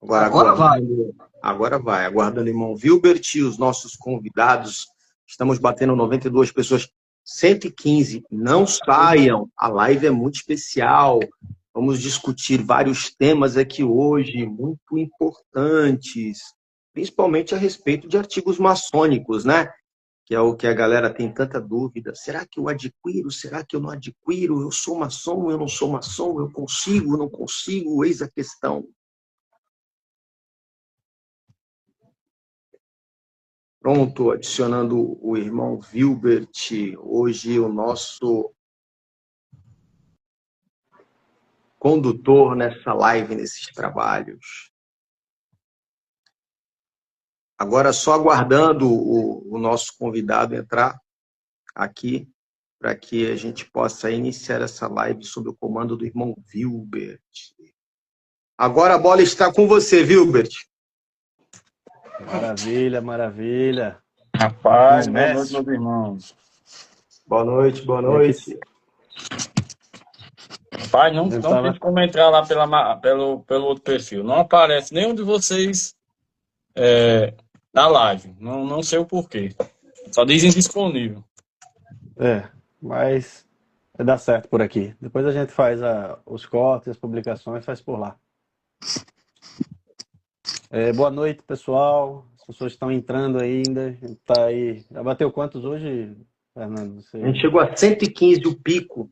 Agora, Agora vai. agora vai. Aguardando o irmão Vilbert e os nossos convidados. Estamos batendo 92 pessoas. 115. Não saiam. A live é muito especial. Vamos discutir vários temas aqui hoje, muito importantes, principalmente a respeito de artigos maçônicos, né? Que é o que a galera tem tanta dúvida. Será que eu adquiro? Será que eu não adquiro? Eu sou maçom? Eu não sou maçom? Eu consigo? Não consigo? Eis a questão. Pronto, adicionando o irmão Vilbert, hoje o nosso condutor nessa live, nesses trabalhos. Agora só aguardando o nosso convidado entrar aqui, para que a gente possa iniciar essa live sob o comando do irmão Vilbert. Agora a bola está com você, Vilbert. Maravilha, maravilha. Rapaz, boa noite, meus irmãos. Boa noite, boa noite. Rapaz, não tem como entrar lá pelo outro perfil. Não aparece nenhum de vocês na live. Não sei o porquê. Só dizem disponível. Mas vai dar certo por aqui. Depois a gente faz os cortes, as publicações, faz por lá. Boa noite, pessoal. As pessoas estão entrando ainda. Tá aí. Já bateu quantos hoje, Fernando? A gente chegou a 115 o pico.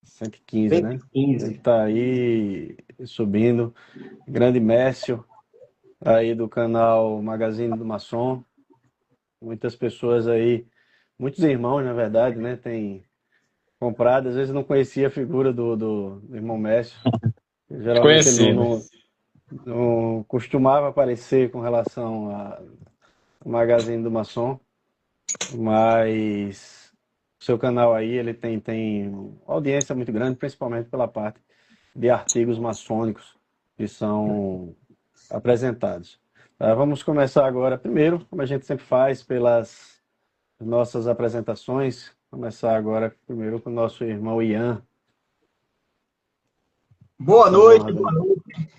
115, né? 115. Ele tá aí subindo. Grande Mércio, aí do canal Magazine do Maçom. Muitas pessoas aí, muitos irmãos, na verdade, né? Tem comprado. Às vezes não conhecia a figura do irmão Mércio. Geralmente ele não costumava aparecer com relação ao Magazine do Maçom, mas o seu canal aí ele tem uma audiência muito grande, principalmente pela parte de artigos maçônicos que são apresentados. Vamos começar agora, primeiro, como a gente sempre faz, pelas nossas apresentações. Começar agora primeiro com o nosso irmão Ian. Boa noite, boa noite.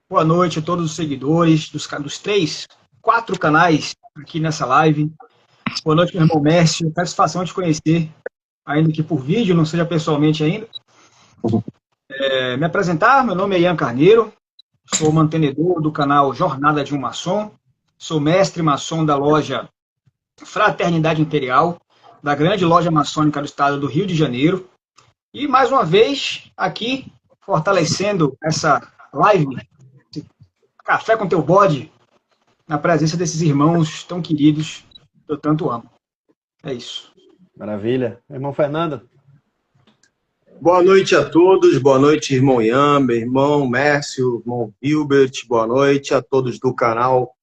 Boa noite a todos os seguidores dos 4 canais aqui nessa live. Boa noite, meu irmão Mércio. Satisfação de te conhecer, ainda que por vídeo, não seja pessoalmente ainda. Me apresentar, meu nome é Ian Carneiro, sou mantenedor do canal Jornada de um Maçom, sou mestre maçom da loja Fraternidade Imperial, da grande loja maçônica do estado do Rio de Janeiro. E, mais uma vez, aqui, fortalecendo essa live, Café com Teu Bode, na presença desses irmãos tão queridos que eu tanto amo. É isso. Maravilha. Irmão Fernando. Boa noite a todos, boa noite, irmão Ian, meu irmão Mércio, irmão Hilbert, boa noite a todos do canal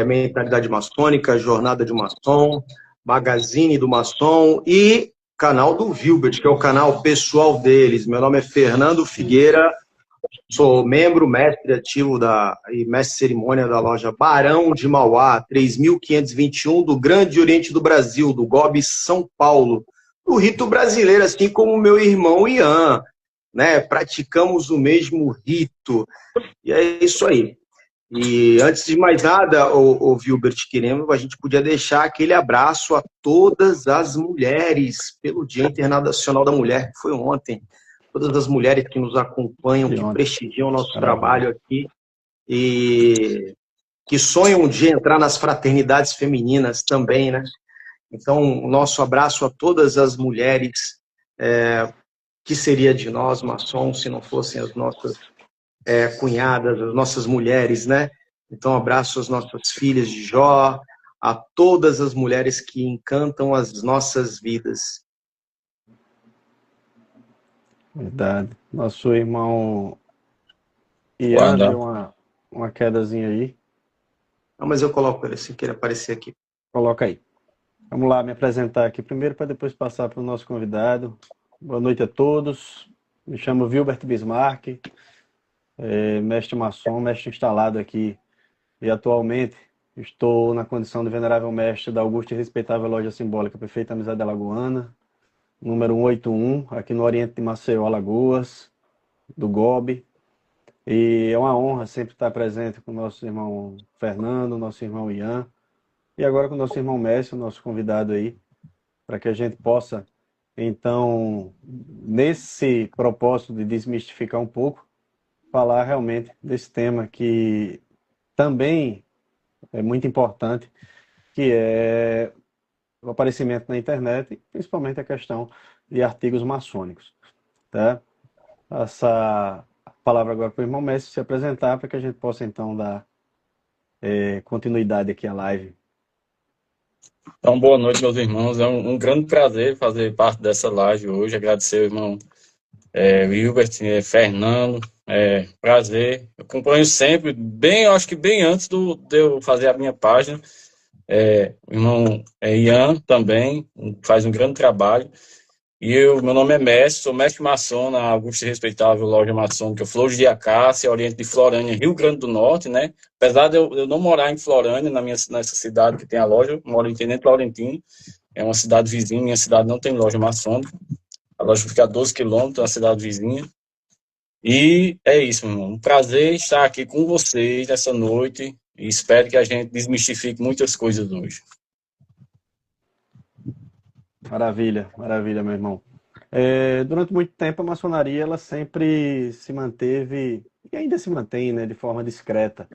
Mentalidade Maçônica, Jornada de Maçom, Magazine do Maçom e canal do Vilbert, que é o canal pessoal deles. Meu nome é Fernando Figueira, sou membro, mestre ativo e mestre de cerimônia da loja Barão de Mauá, 3521 do Grande Oriente do Brasil, do GOB São Paulo. O rito brasileiro, assim como o meu irmão Ian, né? Praticamos o mesmo rito. E é isso aí. E antes de mais nada, o Vilbert, a gente podia deixar aquele abraço a todas as mulheres pelo Dia Internacional da Mulher, que foi ontem. Todas as mulheres que nos acompanham, que prestigiam o nosso trabalho aqui e que sonham um dia entrar nas fraternidades femininas também, né? Então, o nosso abraço a todas as mulheres, que seria de nós, maçons, se não fossem as nossas cunhadas, as nossas mulheres, né? Então, abraço às nossas filhas de Jó, a todas as mulheres que encantam as nossas vidas. Verdade. Nosso irmão Ian deu uma quedazinha aí. Não, mas eu coloco ele se queira aparecer aqui. Coloca aí. Vamos lá, me apresentar aqui primeiro para depois passar para o nosso convidado. Boa noite a todos. Me chamo Vilbert Bismarck, mestre maçom, mestre instalado aqui. E atualmente estou na condição de venerável mestre da augusta e respeitável loja simbólica Perfeita Amizade Alagoana, número 181, aqui no Oriente de Maceió, Alagoas, do GOB. E é uma honra sempre estar presente com o nosso irmão Fernando, nosso irmão Ian, e agora com o nosso irmão Mércio, nosso convidado aí, para que a gente possa, então, nesse propósito de desmistificar um pouco, falar realmente desse tema que também é muito importante, que é o aparecimento na internet, e principalmente a questão de artigos maçônicos. Tá? Essa palavra agora para o irmão Messi se apresentar, para que a gente possa então dar continuidade aqui à live. Então, boa noite, meus irmãos. É um grande prazer fazer parte dessa live hoje. Agradecer ao irmão Wilbert, Fernando. Prazer. Eu acompanho sempre, eu acho que bem antes de eu fazer a minha página. O irmão Ian também faz um grande trabalho. E meu nome é Mestre, sou mestre maçom na Augusta e Respeitável Loja Maçônica Flores de Acácia, Oriente de Florânia, Rio Grande do Norte, né? Apesar de eu não morar em Florânia, nessa cidade que tem a loja, eu moro em Tenente Laurentino, é uma cidade vizinha, minha cidade não tem loja maçônica, a loja fica a 12 quilômetros da cidade vizinha. E é isso, meu irmão. Um prazer estar aqui com vocês nessa noite e espero que a gente desmistifique muitas coisas hoje. Maravilha, maravilha, meu irmão. Durante muito tempo a maçonaria ela sempre se manteve, e ainda se mantém, né, de forma discreta.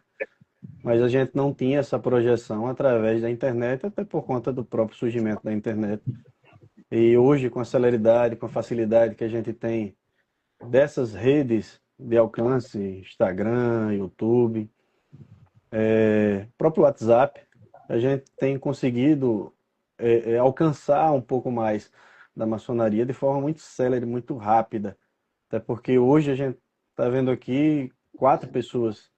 Mas a gente não tinha essa projeção através da internet, até por conta do próprio surgimento da internet. E hoje, com a celeridade, com a facilidade que a gente tem dessas redes de alcance, Instagram, YouTube, próprio WhatsApp, a gente tem conseguido alcançar um pouco mais da maçonaria de forma muito célere, muito rápida. Até porque hoje a gente está vendo aqui 4 pessoas,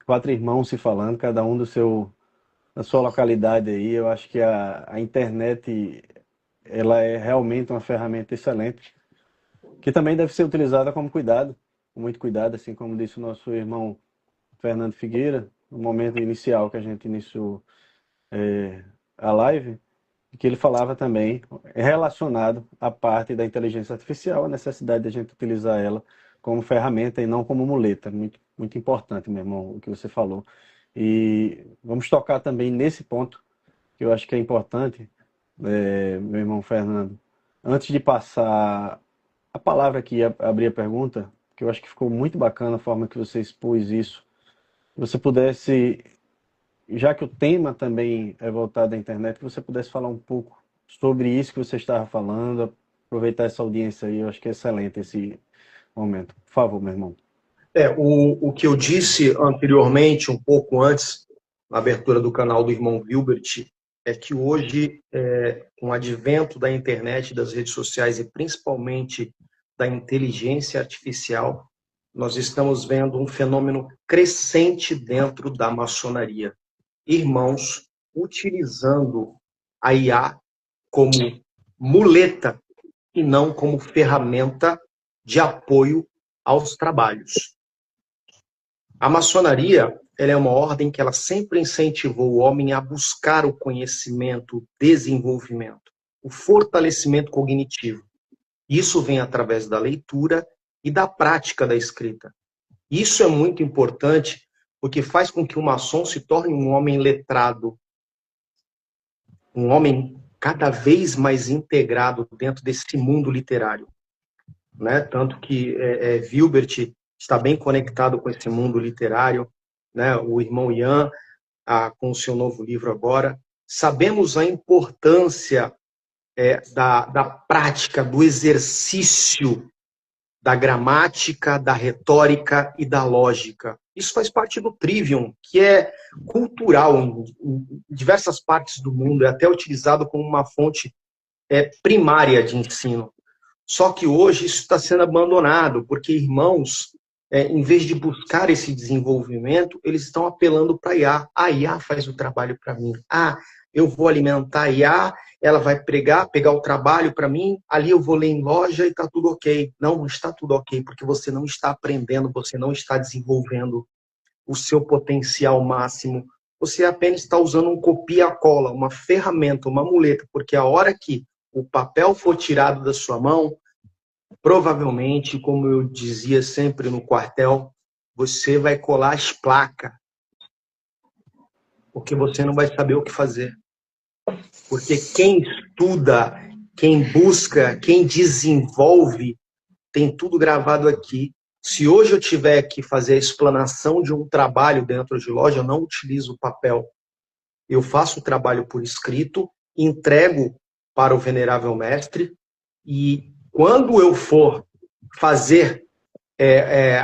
quatro irmãos se falando, cada um da sua localidade aí. Eu acho que a internet ela é realmente uma ferramenta excelente, que também deve ser utilizada com muito cuidado, assim como disse o nosso irmão Fernando Figueira, no momento inicial que a gente iniciou a live, que ele falava também relacionado à parte da inteligência artificial, a necessidade de a gente utilizar ela como ferramenta e não como muleta. Muito, muito importante, meu irmão, o que você falou. E vamos tocar também nesse ponto, que eu acho que é importante, meu irmão Fernando. Antes de passar a palavra aqui, abrir a pergunta, que eu acho que ficou muito bacana a forma que você expôs isso, se você pudesse, já que o tema também é voltado à internet, que você pudesse falar um pouco sobre isso que você estava falando, aproveitar essa audiência aí, eu acho que é excelente esse momento. Por favor, meu irmão. O que eu disse anteriormente, um pouco antes, na abertura do canal do irmão Wilbert, é que hoje, com o advento da internet, das redes sociais e principalmente da inteligência artificial, nós estamos vendo um fenômeno crescente dentro da maçonaria. Irmãos utilizando a IA como muleta e não como ferramenta de apoio aos trabalhos. A maçonaria, ela é uma ordem que ela sempre incentivou o homem a buscar o conhecimento, o desenvolvimento, o fortalecimento cognitivo. Isso vem através da leitura e da prática da escrita. Isso é muito importante porque faz com que o maçom se torne um homem letrado, um homem cada vez mais integrado dentro desse mundo literário. Né? Tanto que Wilbert está bem conectado com esse mundo literário, né? O irmão Ian, com o seu novo livro agora. Sabemos a importância da prática, do exercício da gramática, da retórica e da lógica. Isso faz parte do Trivium, que é cultural em diversas partes do mundo, é até utilizado como uma fonte primária de ensino. Só que hoje isso está sendo abandonado, porque irmãos, em vez de buscar esse desenvolvimento, eles estão apelando para a IA. A IA faz o trabalho para mim. Eu vou alimentar a IA, ela vai pegar o trabalho para mim, ali eu vou ler em loja e está tudo ok. Não está tudo ok, porque você não está aprendendo, você não está desenvolvendo o seu potencial máximo. Você apenas está usando um copia-cola, uma ferramenta, uma muleta, porque a hora que o papel for tirado da sua mão, provavelmente, como eu dizia sempre no quartel, você vai colar as placas, porque você não vai saber o que fazer. Porque quem estuda, quem busca, quem desenvolve, tem tudo gravado aqui. Se hoje eu tiver que fazer a explanação de um trabalho dentro de loja, eu não utilizo papel. Eu faço o trabalho por escrito, entrego para o venerável mestre, e quando eu for fazer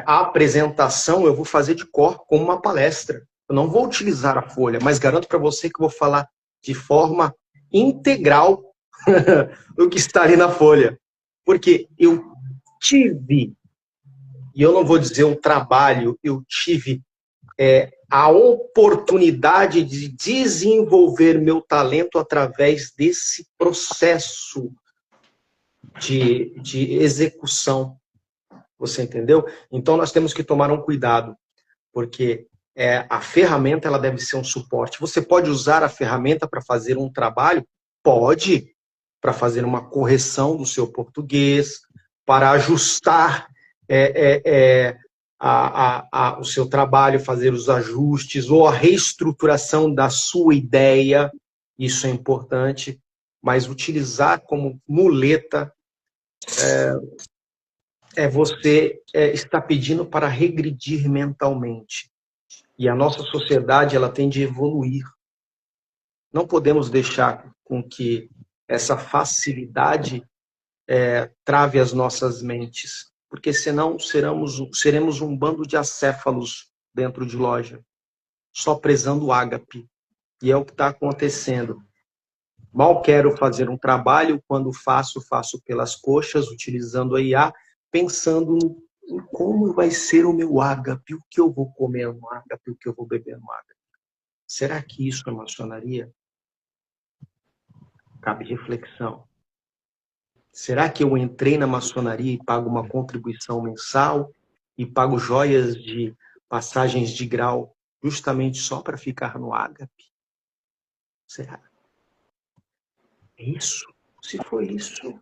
a apresentação, eu vou fazer de cor como uma palestra. Eu não vou utilizar a folha, mas garanto para você que eu vou falar de forma integral o que está ali na folha. Porque eu tive, e eu não vou dizer um trabalho, eu tive a oportunidade de desenvolver meu talento através desse processo de execução. Você entendeu? Então nós temos que tomar um cuidado, porque a ferramenta ela deve ser um suporte. Você pode usar a ferramenta para fazer um trabalho? Pode, para fazer uma correção do seu português, para ajustar o seu trabalho, fazer os ajustes, ou a reestruturação da sua ideia, isso é importante, mas utilizar como muleta você está pedindo para regredir mentalmente. E a nossa sociedade ela tem de evoluir. Não podemos deixar com que essa facilidade trave as nossas mentes, porque senão seremos um bando de acéfalos dentro de loja, só prezando o ágape. E é o que está acontecendo. Mal quero fazer um trabalho, quando faço pelas coxas, utilizando a IA, pensando em como vai ser o meu ágape, o que eu vou comer no ágape, o que eu vou beber no ágape. Será que isso é maçonaria? Cabe reflexão. Será que eu entrei na maçonaria e pago uma contribuição mensal e pago joias de passagens de grau justamente só para ficar no ágape? Será? É isso? Se for isso,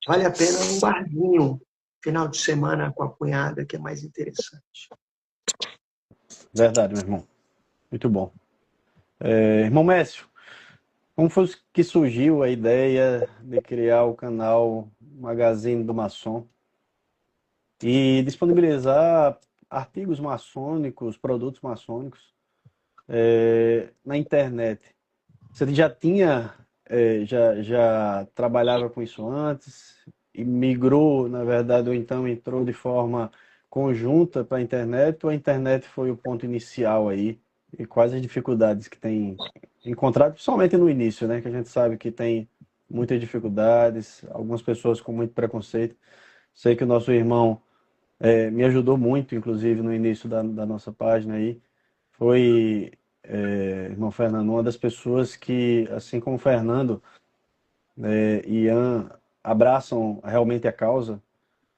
vale a pena um barzinho, final de semana com a cunhada, que é mais interessante. Verdade, meu irmão. Muito bom. Irmão Mécio, como foi que surgiu a ideia de criar o canal Magazine do Maçom e disponibilizar artigos maçônicos, produtos maçônicos na internet? Você já tinha, já trabalhava com isso antes e migrou, na verdade, ou então entrou de forma conjunta para a internet, ou a internet foi o ponto inicial aí? E quais as dificuldades que tem encontrado, principalmente no início, né? Que a gente sabe que tem muitas dificuldades, algumas pessoas com muito preconceito. Sei que o nosso irmão me ajudou muito, inclusive, no início da nossa página aí. Foi, irmão Fernando, uma das pessoas que, assim como o Fernando e Ian, abraçam realmente a causa.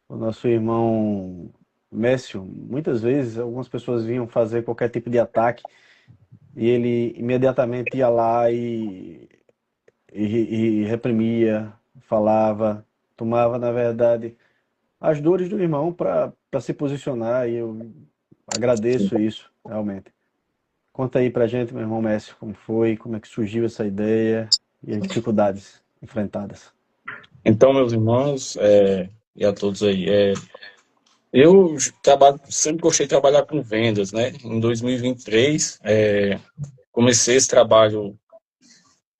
O nosso irmão Mécio, muitas vezes, algumas pessoas vinham fazer qualquer tipo de ataque e ele imediatamente ia lá e reprimia, falava, tomava, na verdade, as dores do irmão para se posicionar, e eu agradeço isso, realmente. Conta aí pra gente, meu irmão Mécio, como foi, como é que surgiu essa ideia e as dificuldades enfrentadas. Então, meus irmãos, e a todos aí, eu sempre gostei de trabalhar com vendas, né? Em 2023, comecei esse trabalho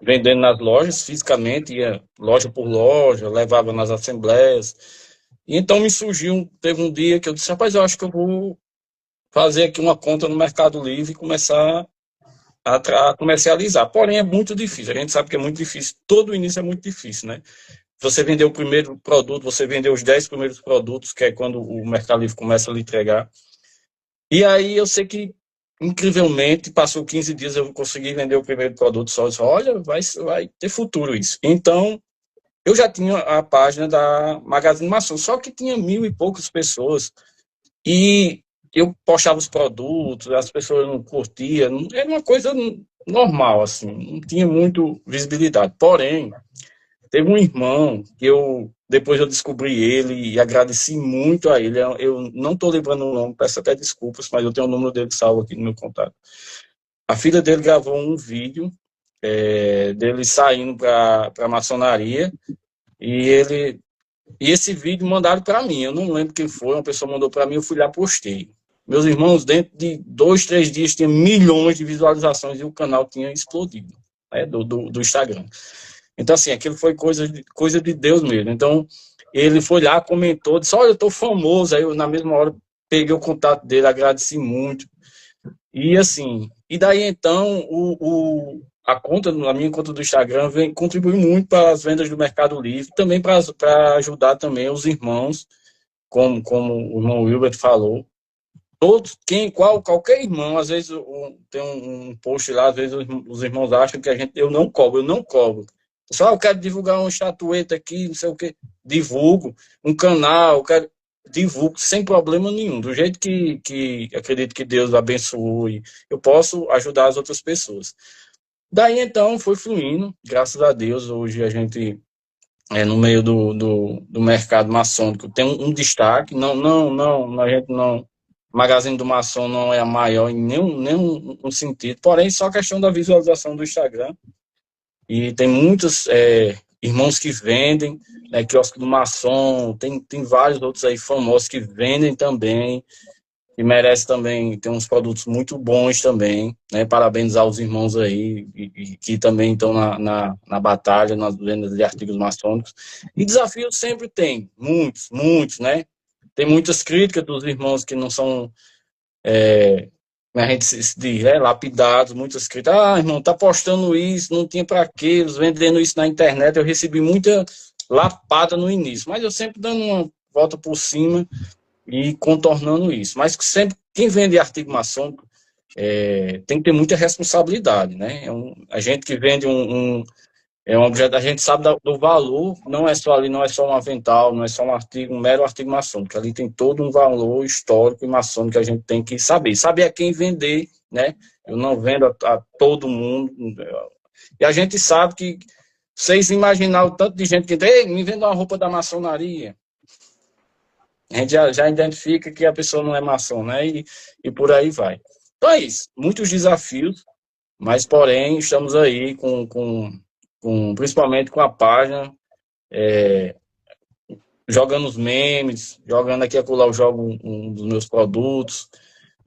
vendendo nas lojas, fisicamente, ia loja por loja, levava nas assembleias. E então teve um dia que eu disse, rapaz, eu acho que eu vou fazer aqui uma conta no Mercado Livre e começar a comercializar. Porém, é muito difícil, a gente sabe que é muito difícil, todo o início é muito difícil, né? Você vendeu o primeiro produto, você vendeu os 10 primeiros produtos, que é quando o Mercado Livre começa a lhe entregar. E aí eu sei que, incrivelmente, passou 15 dias, eu consegui vender o primeiro produto só. Eu disse, olha, vai ter futuro isso. Então, eu já tinha a página da Magazine Maçom, só que tinha 1.000 e poucas pessoas. E eu postava os produtos, as pessoas não curtiam, era uma coisa normal, assim, não tinha muito visibilidade. Porém, Teve um irmão que depois eu descobri ele e agradeci muito a ele. Eu não estou lembrando o nome, peço até desculpas, mas eu tenho o número dele salvo aqui no meu contato. A filha dele gravou um vídeo dele saindo para a maçonaria e esse vídeo mandaram para mim. Eu não lembro quem foi, uma pessoa mandou para mim, eu fui lá, postei. Meus irmãos, dentro de 2, 3 dias, tinha milhões de visualizações e o canal tinha explodido, do Instagram. Então, assim, aquilo foi coisa de Deus mesmo. Então, ele foi lá, comentou, disse, olha, eu tô famoso. Aí eu, na mesma hora, peguei o contato dele, agradeci muito. E, assim, e daí, então, a minha conta do Instagram contribui muito para as vendas do Mercado Livre, também para ajudar também os irmãos, como o irmão Wilbert falou. Todos, qualquer irmão, às vezes tem um post lá, às vezes os irmãos acham que eu não cobro. Só eu quero divulgar uma estatueta aqui, não sei o que, divulgo, um canal, divulgo sem problema nenhum, do jeito que acredito que Deus abençoe, eu posso ajudar as outras pessoas. Daí então foi fluindo, graças a Deus, hoje a gente no meio do mercado maçônico tem um destaque, a gente não, o Magazine do Maçom não é a maior em nenhum sentido, porém só questão da visualização do Instagram, e tem muitos irmãos que vendem, né, quiosque do Maçom, tem vários outros aí famosos que vendem também, e merece também ter uns produtos muito bons também, né? Parabéns aos irmãos aí, e que também estão na batalha, nas vendas de artigos maçônicos. E desafios sempre tem, muitos, né? Tem muitas críticas dos irmãos que não são, a gente se diz, lapidados, muitas críticas. Ah, irmão, tá postando isso, não tinha para quê, vendendo isso na internet. Eu recebi muita lapada no início, mas eu sempre dando uma volta por cima e contornando isso. Mas sempre, quem vende artigo maçônico tem que ter muita responsabilidade, né? A gente que vende um objeto, a gente sabe do valor, não é só ali, não é só um avental, não é só um mero artigo maçônico, ali tem todo um valor histórico e maçônico que a gente tem que saber a quem vender, né? Eu não vendo a todo mundo, e a gente sabe que, vocês imaginar o tanto de gente que tem, me vende uma roupa da maçonaria, a gente já identifica que a pessoa não é maçom, né? E por aí vai. Então é isso. Muitos desafios, mas porém estamos aí principalmente com a página, jogando os memes, jogando aqui e acolá eu jogo um dos meus produtos,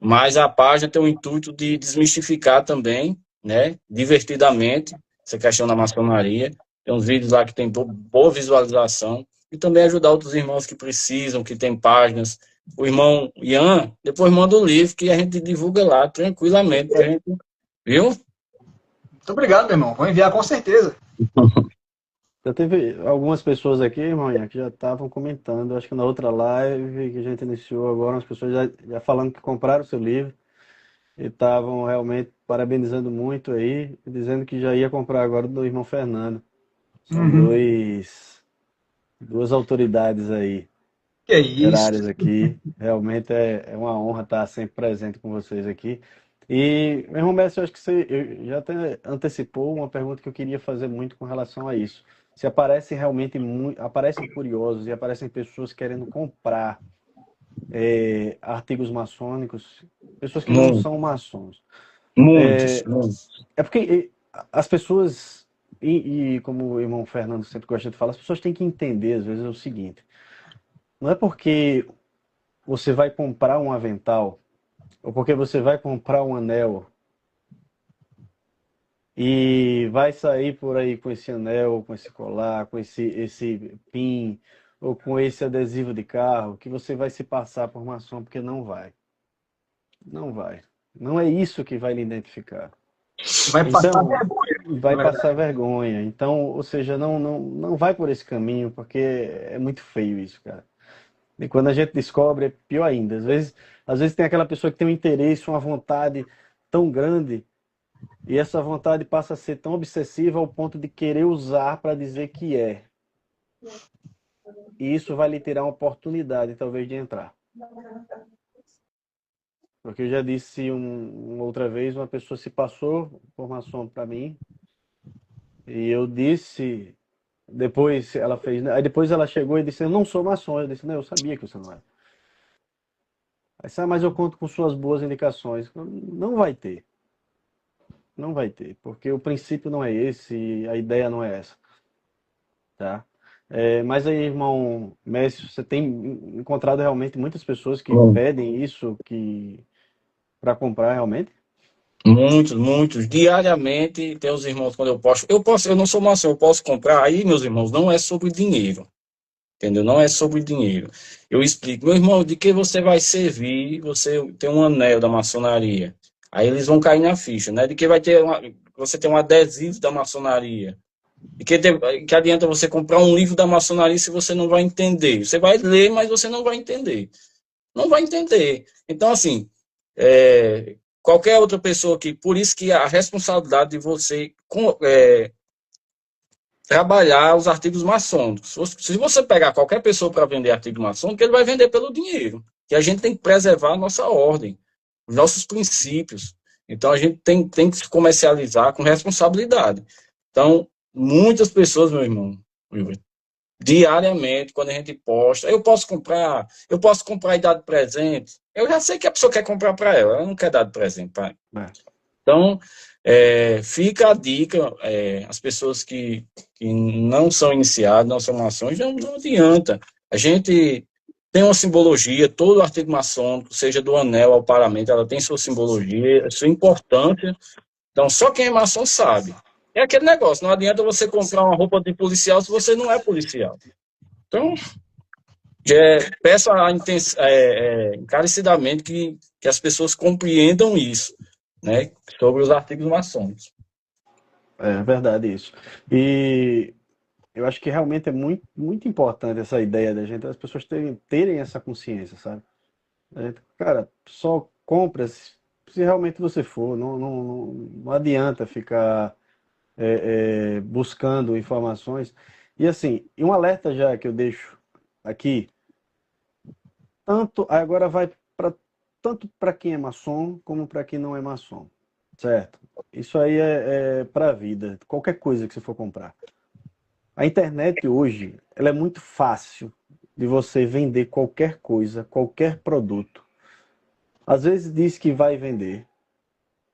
mas a página tem o intuito de desmistificar também, né? Divertidamente, essa questão da maçonaria. Tem uns vídeos lá que tem boa visualização, e também ajudar outros irmãos que precisam, que tem páginas. O irmão Ian, depois manda o livro que a gente divulga lá tranquilamente pra gente, viu? Muito obrigado, meu irmão. Vou enviar com certeza. Já teve algumas pessoas aqui, irmão, Ian, que já estavam comentando, acho que na outra live que a gente iniciou agora, as pessoas já falando que compraram o seu livro e estavam realmente parabenizando muito aí, e dizendo que já ia comprar agora do irmão Fernando. São duas autoridades aí, Que é isso. literárias aqui. Realmente é uma honra estar sempre presente com vocês aqui. E, meu irmão Messi, eu acho que você já até antecipou uma pergunta que eu queria fazer muito com relação a isso. Se aparecem realmente aparecem curiosos e aparecem pessoas querendo comprar artigos maçônicos, pessoas que não são maçons. Muitos. É porque as pessoas, e como o irmão Fernando sempre gosta de falar, as pessoas têm que entender, às vezes, é o seguinte: não é porque você vai comprar um avental, ou porque você vai comprar um anel, e vai sair por aí com esse anel, com esse colar, com esse pin, ou com esse adesivo de carro, que você vai se passar por maçom, porque não vai. Não vai. Não é isso que vai lhe identificar. Vai passar Então, vergonha. vai passar vergonha. Então, ou seja, não vai por esse caminho, porque é muito feio isso, cara. E quando a gente descobre, é pior ainda. Às vezes tem aquela pessoa que tem um interesse, uma vontade tão grande, e essa vontade passa a ser tão obsessiva ao ponto de querer usar para dizer que é. E isso vai lhe tirar uma oportunidade, talvez, de entrar. Porque eu já disse uma outra vez, uma pessoa se passou por maçom para mim, e eu disse Depois ela fez, aí depois ela chegou e disse, eu não sou maçom. Eu disse, não, eu sabia que você não era. Aí disse, mas eu conto com suas boas indicações. Não vai ter. Não vai ter, porque o princípio não é esse, a ideia não é essa, tá? Mas aí, irmão Messi, você tem encontrado realmente muitas pessoas que pedem isso para comprar realmente? Muitos, muitos. Diariamente tem os irmãos, quando eu não sou maçom, eu posso comprar. Aí, meus irmãos, não é sobre dinheiro. Entendeu? Não é sobre dinheiro. Eu explico, meu irmão, de que você vai servir? Você tem um anel da maçonaria. Aí eles vão cair na ficha, né? De que vai ter você tem um adesivo da maçonaria. E que adianta você comprar um livro da maçonaria se você não vai entender? Você vai ler, mas você não vai entender. Não vai entender. Então, assim, qualquer outra pessoa que... Por isso que a responsabilidade de você trabalhar os artigos maçônicos. Se você pegar qualquer pessoa para vender artigo maçônico, ele vai vender pelo dinheiro. E a gente tem que preservar a nossa ordem, os nossos princípios. Então, a gente tem que se comercializar com responsabilidade. Então, muitas pessoas, meu irmão, diariamente, quando a gente posta, eu posso comprar e dar de presente. Eu já sei que a pessoa quer comprar para ela não quer dar de presente para ela. Então, fica a dica, as pessoas que não são iniciadas, não são maçons, não adianta. A gente tem uma simbologia, todo artigo maçônico, seja do anel ao paramento, ela tem sua simbologia, sua importância. Então, só quem é maçom sabe. É aquele negócio, não adianta você comprar uma roupa de policial se você não é policial. Então, peço encarecidamente que as pessoas compreendam isso, né, sobre os artigos maçônicos. É verdade isso. E eu acho que realmente é muito, muito importante essa ideia da gente, as pessoas terem essa consciência, sabe? Cara, só compra se realmente você for, não adianta ficar buscando informações. E assim, um alerta já que eu deixo aqui, agora vai tanto para quem é maçom como para quem não é maçom, certo? Isso aí é para a vida, qualquer coisa que você for comprar. A internet hoje, ela é muito fácil de você vender qualquer coisa, qualquer produto. Às vezes diz que vai vender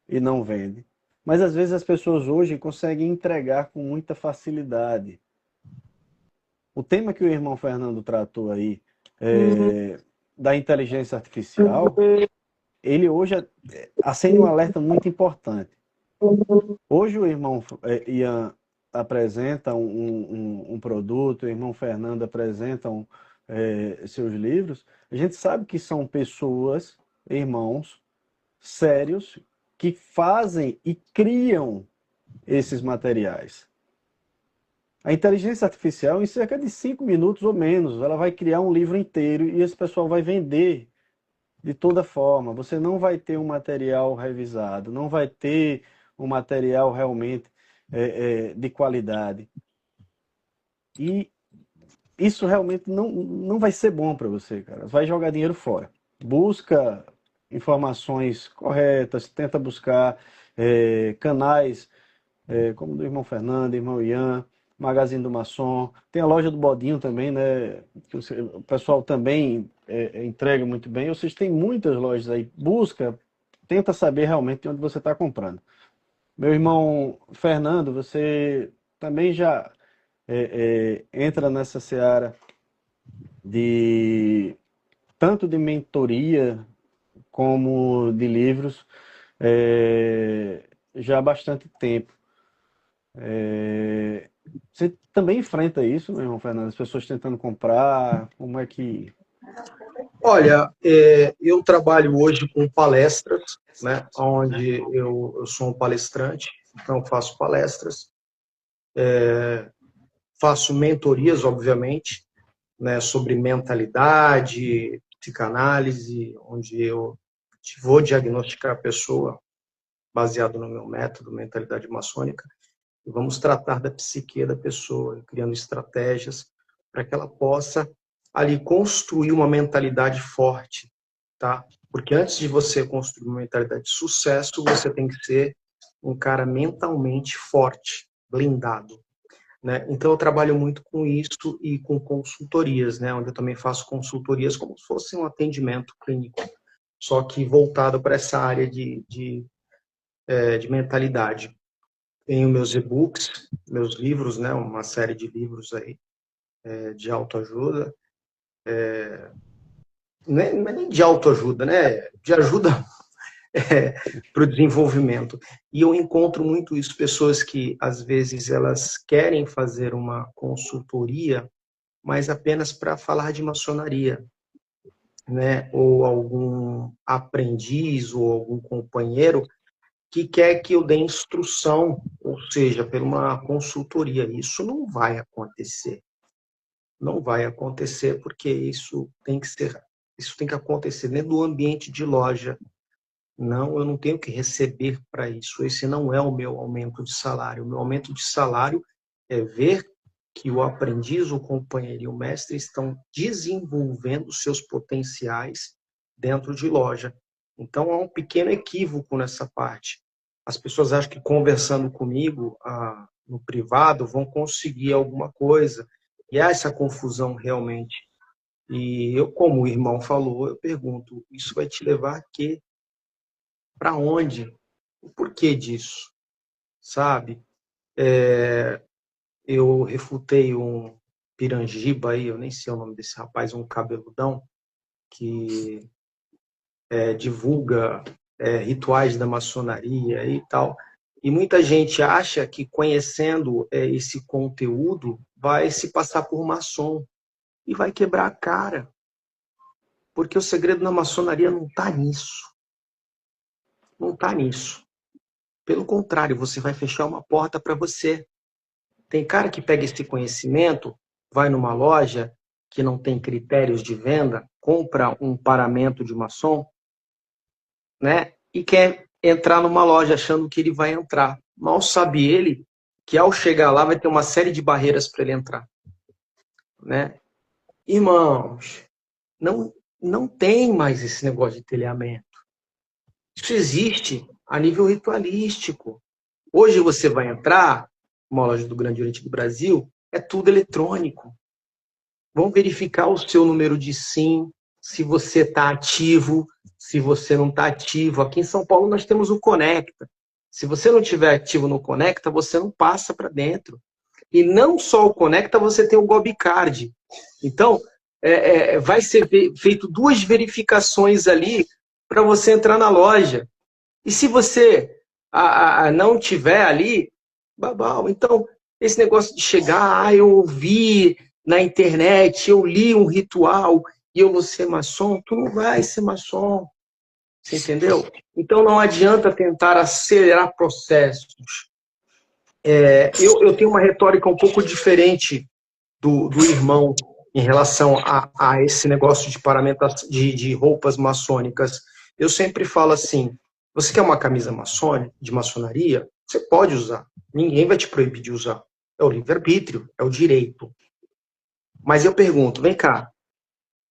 e não vende. Mas às vezes as pessoas hoje conseguem entregar com muita facilidade. O tema que o irmão Fernando tratou aí, da inteligência artificial, ele hoje acende um alerta muito importante. Hoje o irmão Ian apresenta um produto, o irmão Fernando apresenta seus livros. A gente sabe que são pessoas, irmãos, sérios, que fazem e criam esses materiais. A inteligência artificial, em cerca de 5 minutos ou menos, ela vai criar um livro inteiro e esse pessoal vai vender de toda forma. Você não vai ter um material revisado, não vai ter um material realmente de qualidade. E isso realmente não vai ser bom para você, cara. Vai jogar dinheiro fora. Busca informações corretas, tenta buscar canais como do irmão Fernando, irmão Ian, Magazine do Maçom, tem a loja do Bodinho também, né? Que o pessoal também entrega muito bem. Ou seja, tem muitas lojas aí. Busca, tenta saber realmente onde você está comprando. Meu irmão Fernando, você também já entra nessa seara tanto de mentoria como de livros já há bastante tempo. Você também enfrenta isso, meu irmão Fernando? As pessoas tentando comprar, como é que... Olha, eu trabalho hoje com palestras, né, onde eu sou um palestrante, então faço palestras, faço mentorias, obviamente, né, sobre mentalidade, psicanálise, onde eu vou diagnosticar a pessoa baseado no meu método, mentalidade maçônica, e vamos tratar da psique da pessoa, criando estratégias para que ela possa ali construir uma mentalidade forte, tá? Porque antes de você construir uma mentalidade de sucesso, você tem que ser um cara mentalmente forte, blindado. né? Então eu trabalho muito com isso e com consultorias, né? Onde eu também faço consultorias como se fosse um atendimento clínico, só que voltado para essa área de mentalidade. Tenho meus e-books, meus livros, né? Uma série de livros aí de autoajuda. Não é nem de autoajuda, né? De ajuda para o desenvolvimento. E eu encontro muito isso, pessoas que às vezes elas querem fazer uma consultoria, mas apenas para falar de maçonaria, né? Ou algum aprendiz ou algum companheiro que quer que eu dê instrução, ou seja, por uma consultoria. Isso não vai acontecer. Não vai acontecer porque isso tem que acontecer dentro do ambiente de loja. Não, eu não tenho que receber para isso. Esse não é o meu aumento de salário. O meu aumento de salário é ver que o aprendiz, o companheiro e o mestre estão desenvolvendo seus potenciais dentro de loja. Então, há um pequeno equívoco nessa parte. As pessoas acham que conversando comigo no privado vão conseguir alguma coisa. E há essa confusão realmente. E eu, como o irmão falou, eu pergunto, isso vai te levar a quê? Para onde? O porquê disso? Sabe? Eu refutei um pirangiba aí, eu nem sei o nome desse rapaz, um cabeludão, que divulga rituais da maçonaria e tal. E muita gente acha que conhecendo esse conteúdo vai se passar por maçom e vai quebrar a cara. Porque o segredo na maçonaria não está nisso. Não está nisso. Pelo contrário, você vai fechar uma porta para você. Tem cara que pega esse conhecimento, vai numa loja que não tem critérios de venda, compra um paramento de maçom, né? E quer entrar numa loja achando que ele vai entrar. Mal sabe ele que ao chegar lá vai ter uma série de barreiras para ele entrar, né? Irmãos, não tem mais esse negócio de telhamento. Isso existe a nível ritualístico. Hoje você vai entrar numa loja do Grande Oriente do Brasil, é tudo eletrônico. Vão verificar o seu número de SIM, se você está ativo, se você não está ativo. Aqui em São Paulo nós temos o Conecta. Se você não estiver ativo no Conecta, você não passa para dentro. E não só o Conecta, você tem o Gobicard. Então, vai ser feito 2 verificações ali para você entrar na loja. E se você não tiver ali, babau. Então, esse negócio de chegar, eu ouvi na internet, eu li um ritual e eu vou ser maçom, tu não vai ser maçom. Você entendeu? Então, não adianta tentar acelerar processos. Eu tenho uma retórica um pouco diferente do irmão em relação a esse negócio de paramento de roupas maçônicas. Eu sempre falo assim, você quer uma camisa de maçonaria? Você pode usar. Ninguém vai te proibir de usar. É o livre-arbítrio, é o direito. Mas eu pergunto, vem cá,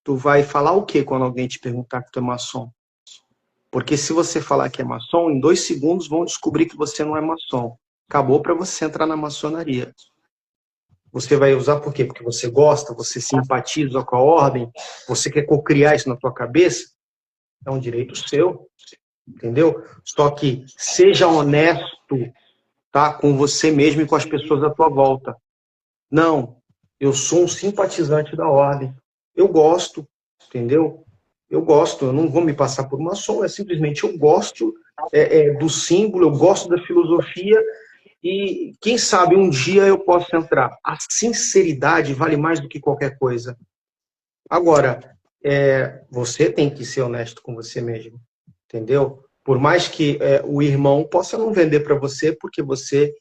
tu vai falar o quê quando alguém te perguntar que tu é maçom? Porque se você falar que é maçom, em 2 segundos vão descobrir que você não é maçom. Acabou para você entrar na maçonaria. Você vai usar por quê? Porque você gosta, você simpatiza com a ordem, você quer cocriar isso na tua cabeça? É um direito seu, entendeu? Só que seja honesto, tá, com você mesmo e com as pessoas à tua volta. Não, eu sou um simpatizante da ordem. Eu gosto, entendeu? Eu gosto, eu não vou me passar por maçom, simplesmente eu gosto do símbolo, eu gosto da filosofia e quem sabe um dia eu posso entrar. A sinceridade vale mais do que qualquer coisa. Agora, você tem que ser honesto com você mesmo, entendeu? Por mais que o irmão possa não vender para você, porque você...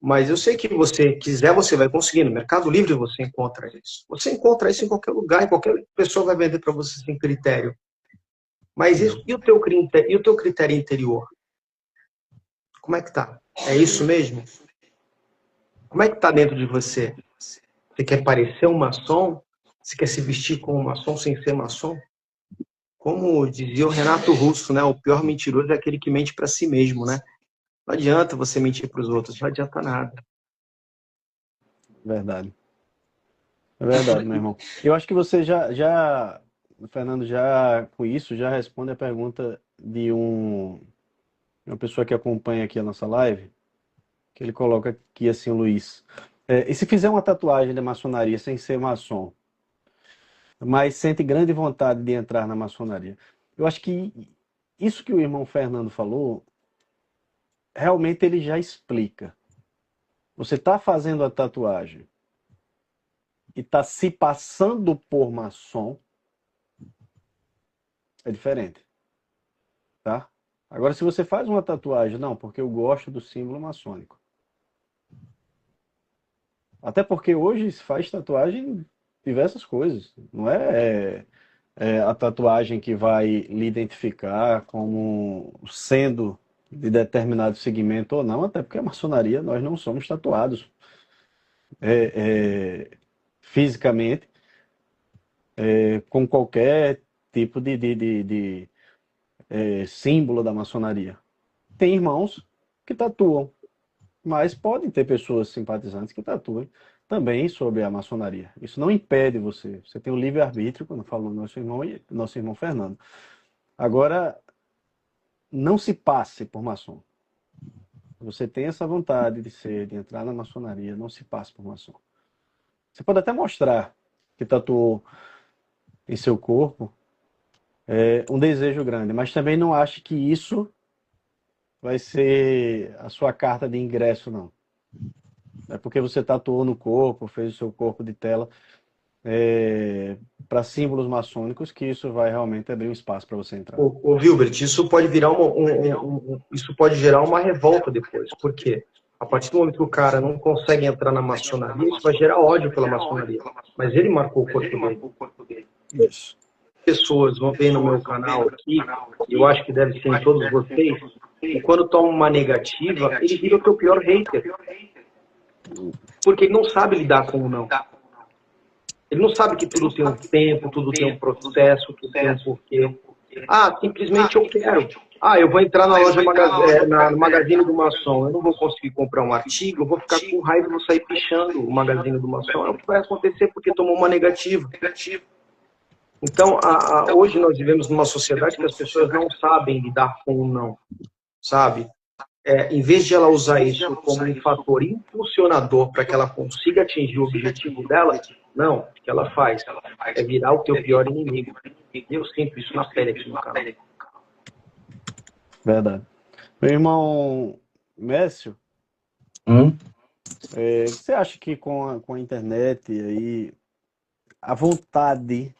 Mas eu sei que você quiser, você vai conseguir. No Mercado Livre você encontra isso. Você encontra isso em qualquer lugar, e qualquer pessoa vai vender para você sem critério. Mas e o teu critério interior? Como é que tá? É isso mesmo? Como é que tá dentro de você? Você quer parecer um maçom? Você quer se vestir como um maçom sem ser maçom? Como dizia o Renato Russo, né? O pior mentiroso é aquele que mente para si mesmo, né? Não adianta você mentir para os outros, não adianta nada. Verdade. É verdade, meu irmão. Eu acho que você o Fernando, já com isso, já responde a pergunta de uma pessoa que acompanha aqui a nossa live, que ele coloca aqui assim, o Luiz. E se fizer uma tatuagem da maçonaria sem ser maçom, mas sente grande vontade de entrar na maçonaria? Eu acho que isso que o irmão Fernando falou, realmente ele já explica. Você está fazendo a tatuagem e está se passando por maçom, é diferente, tá? Agora, se você faz uma tatuagem, não, porque eu gosto do símbolo maçônico. Até porque hoje se faz tatuagem diversas coisas. Não é a tatuagem que vai lhe identificar como sendo de determinado segmento ou não, até porque a maçonaria nós não somos tatuados fisicamente com qualquer tipo de símbolo da maçonaria. Tem irmãos que tatuam, mas podem ter pessoas simpatizantes que tatuem também sobre a maçonaria. Isso não impede você. Você tem o livre-arbítrio, quando falo do nosso irmão Fernando. Agora, não se passe por maçom. Você tem essa vontade de entrar na maçonaria, não se passe por maçom. Você pode até mostrar que tatuou em seu corpo um desejo grande, mas também não ache que isso vai ser a sua carta de ingresso, não. É porque você tatuou no corpo, fez o seu corpo de tela para símbolos maçônicos, que isso vai realmente abrir um espaço para você entrar. Ô, Wilbert, isso pode virar isso pode gerar uma revolta depois. Por quê? A partir do momento que o cara não consegue entrar na maçonaria, isso vai gerar ódio pela maçonaria. Mas ele marcou o corpo dele. Isso. Pessoas vão ver no meu canal aqui, eu acho que deve ser em todos vocês, e quando toma uma negativa, ele vira o teu pior hater. Porque ele não sabe lidar com o não. Ele não sabe que tudo tem um tempo, tudo tem um processo, tudo tem um porquê. Ah, simplesmente eu quero. Ah, eu vou entrar na loja no Magazine do Maçom, eu não vou conseguir comprar um artigo, eu vou ficar com raiva e vou sair pichando o Magazine do Maçom. É o que vai acontecer porque tomou uma negativa. Então, hoje nós vivemos numa sociedade que as pessoas não sabem lidar com o não, sabe? Em vez de ela usar isso como um fator impulsionador para que ela consiga atingir o objetivo dela, não, o que ela faz é virar o teu pior inimigo. Eu sinto isso na pele aqui no canal. Verdade. Meu irmão Mécio, o que você acha que com a internet aí, a vontade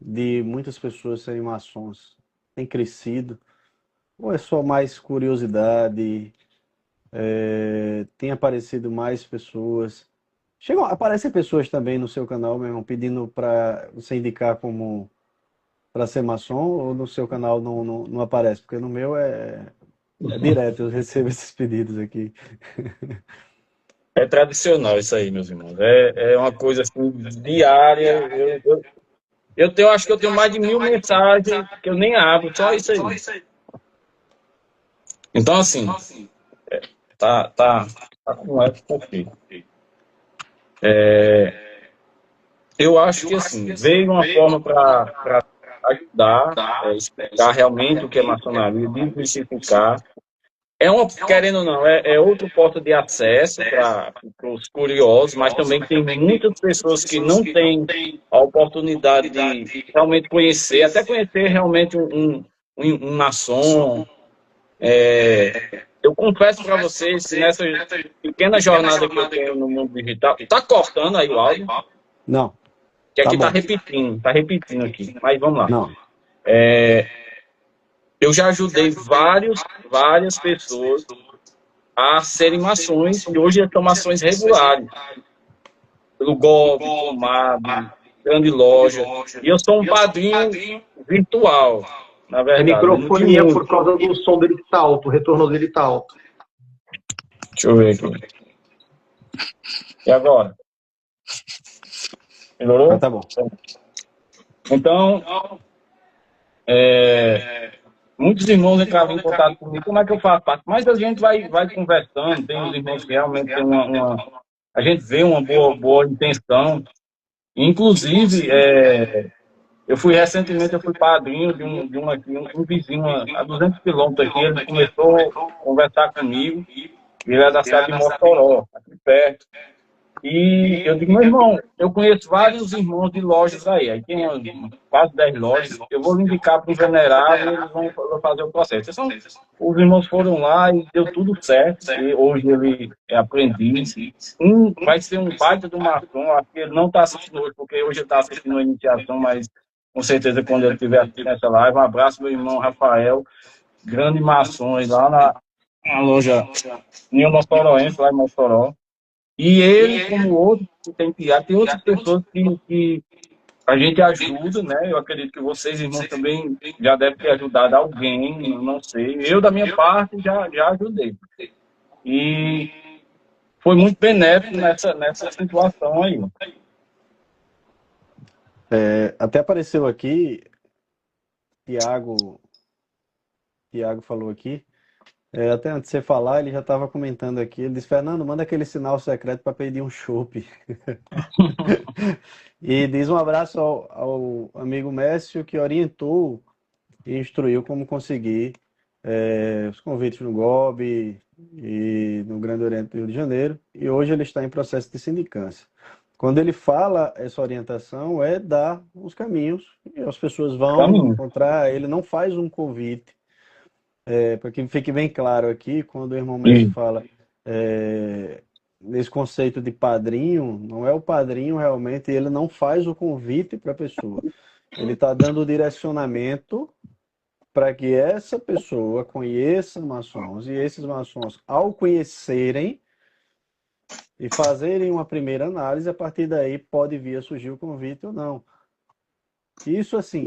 de muitas pessoas serem maçons tem crescido? Ou é só mais curiosidade? Tem aparecido mais pessoas? Aparecem pessoas também no seu canal, meu irmão, pedindo para você indicar como para ser maçom, ou no seu canal não aparece? Porque no meu é direto, eu recebo esses pedidos aqui. É tradicional isso aí, meus irmãos. É uma coisa assim, diária. Acho que eu tenho mais de 1000 mensagens que eu nem abro, só isso aí. Então, assim, tá com essa conflito. Eu acho que, assim, veio uma forma para ajudar, explicar realmente o que é maçonaria, desmistificar. Querendo ou não, é outro porta de acesso para os curiosos, mas também tem muitas pessoas que não têm a oportunidade de realmente conhecer, até conhecer realmente um maçom. Eu confesso para vocês, nessa pequena jornada que eu tenho no mundo digital, tá cortando aí o áudio? Não. Que aqui tá repetindo aqui, mas vamos lá. Não. Eu já ajudei várias pessoas a serem maçons, e hoje são maçons regulares. Pelo Gov, Comab, Grande Loja. E eu sou um padrinho virtual, na verdade. A microfonia é por causa do som dele que tá alto, o retorno dele tá alto. Deixa eu ver aqui. E agora? Melhorou? Ah, tá bom. Então, muitos irmãos entravam em contato comigo, como é que eu faço parte? Mas a gente vai conversando, tem os irmãos que realmente tem a gente vê uma boa intenção. Inclusive, recentemente eu fui padrinho de um vizinho a 200 quilômetros aqui, ele começou a conversar comigo, ele é da cidade de Mossoró, aqui perto. E eu digo, meu irmão, eu conheço vários irmãos de lojas aí tem quase 10 lojas, eu vou lhe indicar para o venerável e eles vão fazer o processo. Então, os irmãos foram lá e deu tudo certo, e hoje ele é aprendiz. Vai ser um baita do maçom, acho que ele não está assistindo hoje, porque hoje ele está assistindo a iniciação, mas com certeza quando ele estiver assistindo essa live, um abraço meu irmão Rafael, grande maçom, lá na loja Ninho Mossoroense, lá em Mossoró. E ele, como outro, tem outras pessoas que a gente ajuda, né? Eu acredito que vocês, irmãos, também já devem ter ajudado alguém, não sei. Eu, da minha parte, já ajudei. E foi muito benéfico nessa situação aí. Até apareceu aqui, Tiago falou aqui, até antes de você falar, ele já estava comentando aqui, ele disse, Fernando, manda aquele sinal secreto para pedir um chopp. E diz um abraço ao amigo Mércio, que orientou e instruiu como conseguir os convites no GOB e no Grande Oriente do Rio de Janeiro, e hoje ele está em processo de sindicância. Quando ele fala essa orientação, é dar os caminhos, e as pessoas vão encontrar, ele não faz um convite, para que fique bem claro aqui, quando o irmão Mércio fala nesse conceito de padrinho, não é o padrinho realmente, ele não faz o convite para a pessoa. Ele está dando o direcionamento para que essa pessoa conheça maçons, e esses maçons, ao conhecerem e fazerem uma primeira análise, a partir daí pode vir a surgir o convite ou não. Isso assim,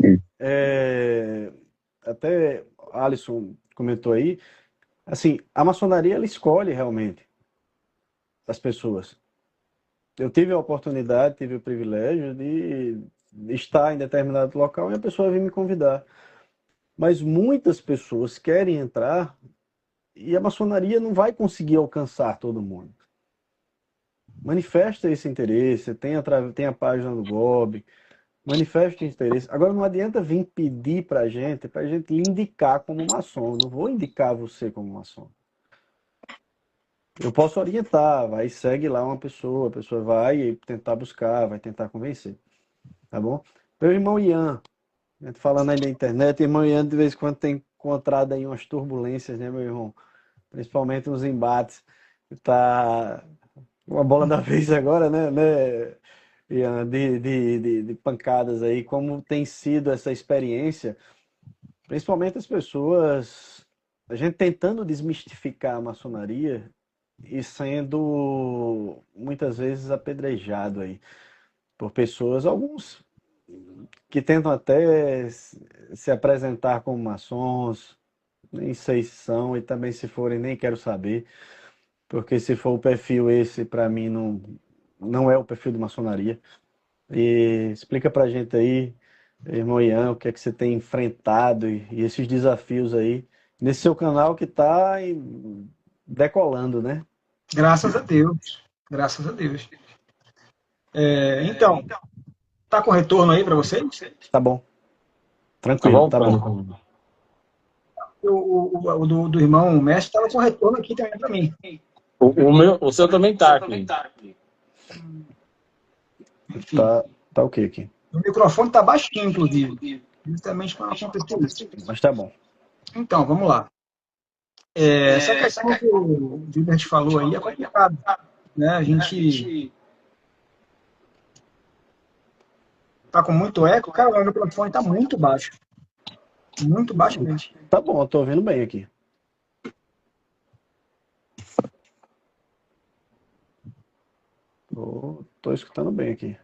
até Alisson comentou aí, assim, a maçonaria ela escolhe realmente as pessoas. Eu tive a oportunidade, tive o privilégio de estar em determinado local e a pessoa veio me convidar. Mas muitas pessoas querem entrar e a maçonaria não vai conseguir alcançar todo mundo. Manifesta esse interesse, tem a página do GOB, manifeste interesse. Agora não adianta vir pedir para a gente lhe indicar como maçom. Eu não vou indicar você como maçom. Eu posso orientar, vai, segue lá uma pessoa, a pessoa vai tentar buscar, vai tentar convencer. Tá bom? Meu irmão Ian, falando aí na internet, irmão Ian de vez em quando tem encontrado aí umas turbulências, né, meu irmão? Principalmente nos embates. Tá uma bola da vez agora, né Ian, de pancadas aí. Como tem sido essa experiência? Principalmente as pessoas, a gente tentando desmistificar a maçonaria e sendo muitas vezes apedrejado aí por pessoas, alguns que tentam até se apresentar como maçons, nem sei se são, e também se forem nem quero saber, porque se for o perfil esse, para mim não é o perfil de maçonaria. E explica pra gente aí, irmão Ian, o que é que você tem enfrentado e esses desafios aí nesse seu canal que está decolando, né? Graças a Deus. Graças a Deus. Então, tá com retorno aí para vocês? Tá bom. Tranquilo, tá bom. O do irmão Mestre estava com retorno aqui também para mim. O seu também tá aqui. Tá ok aqui. O microfone tá baixinho, inclusive. Justamente para não acontecer isso. Mas tá bom. Então, vamos lá. Essa questão que o Gilbert falou aí é complicado, né? A gente tá com muito eco. Cara, o microfone tá muito baixo. Muito baixo mesmo. Tá bom, eu tô ouvindo bem aqui. Tô escutando bem aqui.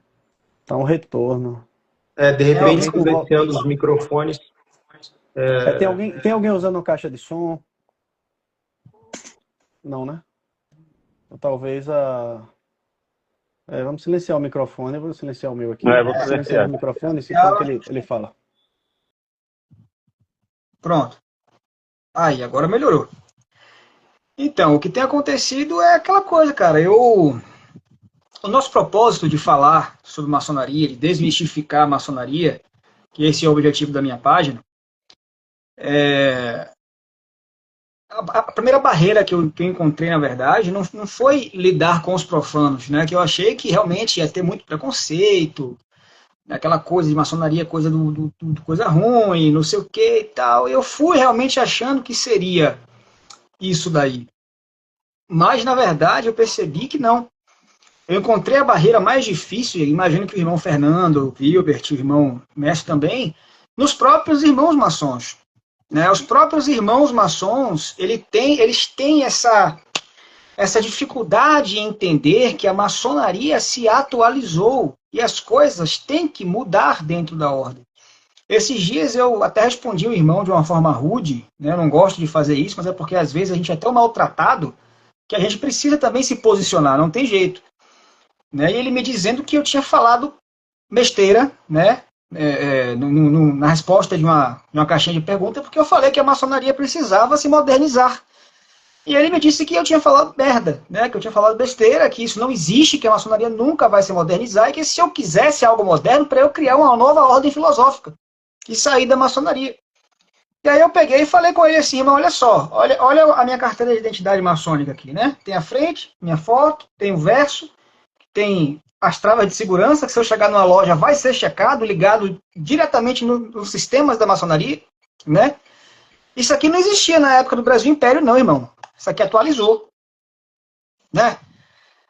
Tá um retorno. De repente, silenciando os microfones. Tem alguém usando caixa de som? Não, né? Ou talvez vamos silenciar o microfone. Eu vou silenciar o meu aqui. Vou silenciar o microfone, enquanto ele fala. Pronto. Aí, agora melhorou. Então, o que tem acontecido é aquela coisa, cara. O nosso propósito de falar sobre maçonaria, de desmistificar a maçonaria, que esse é o objetivo da minha página, a primeira barreira que eu encontrei, na verdade, não foi lidar com os profanos, né? Que eu achei que realmente ia ter muito preconceito, aquela coisa de maçonaria, coisa coisa ruim, não sei o que e tal. Eu fui realmente achando que seria isso daí. Mas, na verdade, eu percebi que não. Eu encontrei a barreira mais difícil, imagino que o irmão Fernando, o Wilbert, o irmão Mestre também, nos próprios irmãos maçons. Né? Os próprios irmãos maçons, eles têm essa dificuldade em entender que a maçonaria se atualizou e as coisas têm que mudar dentro da ordem. Esses dias eu até respondi o irmão de uma forma rude, né? Eu não gosto de fazer isso, mas é porque às vezes a gente é tão maltratado que a gente precisa também se posicionar, não tem jeito. Né? E ele me dizendo que eu tinha falado besteira, né? Na resposta de uma caixinha de perguntas, porque eu falei que a maçonaria precisava se modernizar. E ele me disse que eu tinha falado merda, né? Que eu tinha falado besteira, que isso não existe, que a maçonaria nunca vai se modernizar, e que se eu quisesse algo moderno, para eu criar uma nova ordem filosófica e sair da maçonaria. E aí eu peguei e falei com ele assim, irmão, olha só, olha a minha carteira de identidade maçônica aqui, né? Tem a frente, minha foto, tem o verso, tem as travas de segurança, que se eu chegar numa loja vai ser checado, ligado diretamente nos sistemas da maçonaria, né? Isso aqui não existia na época do Brasil Império, não, irmão. Isso aqui atualizou. Né?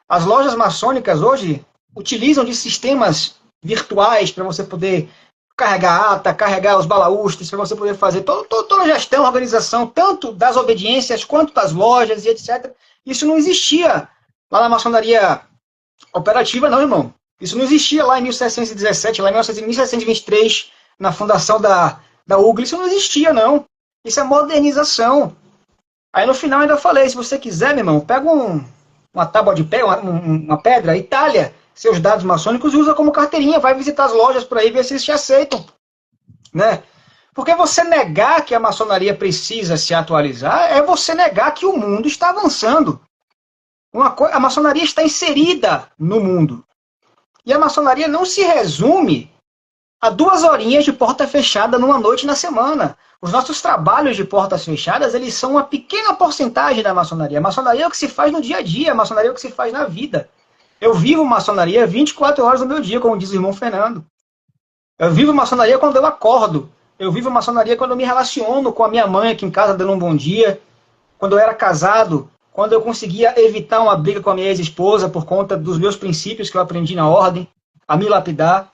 As lojas maçônicas hoje utilizam de sistemas virtuais para você poder carregar ata, carregar os balaústres, para você poder fazer toda a gestão, organização, tanto das obediências quanto das lojas e etc. Isso não existia lá na maçonaria operativa, não, irmão. Isso não existia lá em 1717, lá em 1723, na fundação da UGLE. Isso não existia, não. Isso é modernização. Aí no final ainda falei, se você quiser, meu irmão, pega uma tábua de pé, uma pedra, Itália, seus dados maçônicos e usa como carteirinha, vai visitar as lojas por aí, ver se eles te aceitam. Né? Porque você negar que a maçonaria precisa se atualizar é você negar que o mundo está avançando. A maçonaria está inserida no mundo. E a maçonaria não se resume a 2 horinhas de porta fechada numa noite na semana. Os nossos trabalhos de portas fechadas, eles são uma pequena porcentagem da maçonaria. A maçonaria é o que se faz no dia a dia, a maçonaria é o que se faz na vida. Eu vivo maçonaria 24 horas do meu dia, como diz o irmão Fernando. Eu vivo maçonaria quando eu acordo. Eu vivo maçonaria quando eu me relaciono com a minha mãe aqui em casa, dando um bom dia. Quando eu era casado, quando eu conseguia evitar uma briga com a minha ex-esposa por conta dos meus princípios que eu aprendi na ordem, a me lapidar.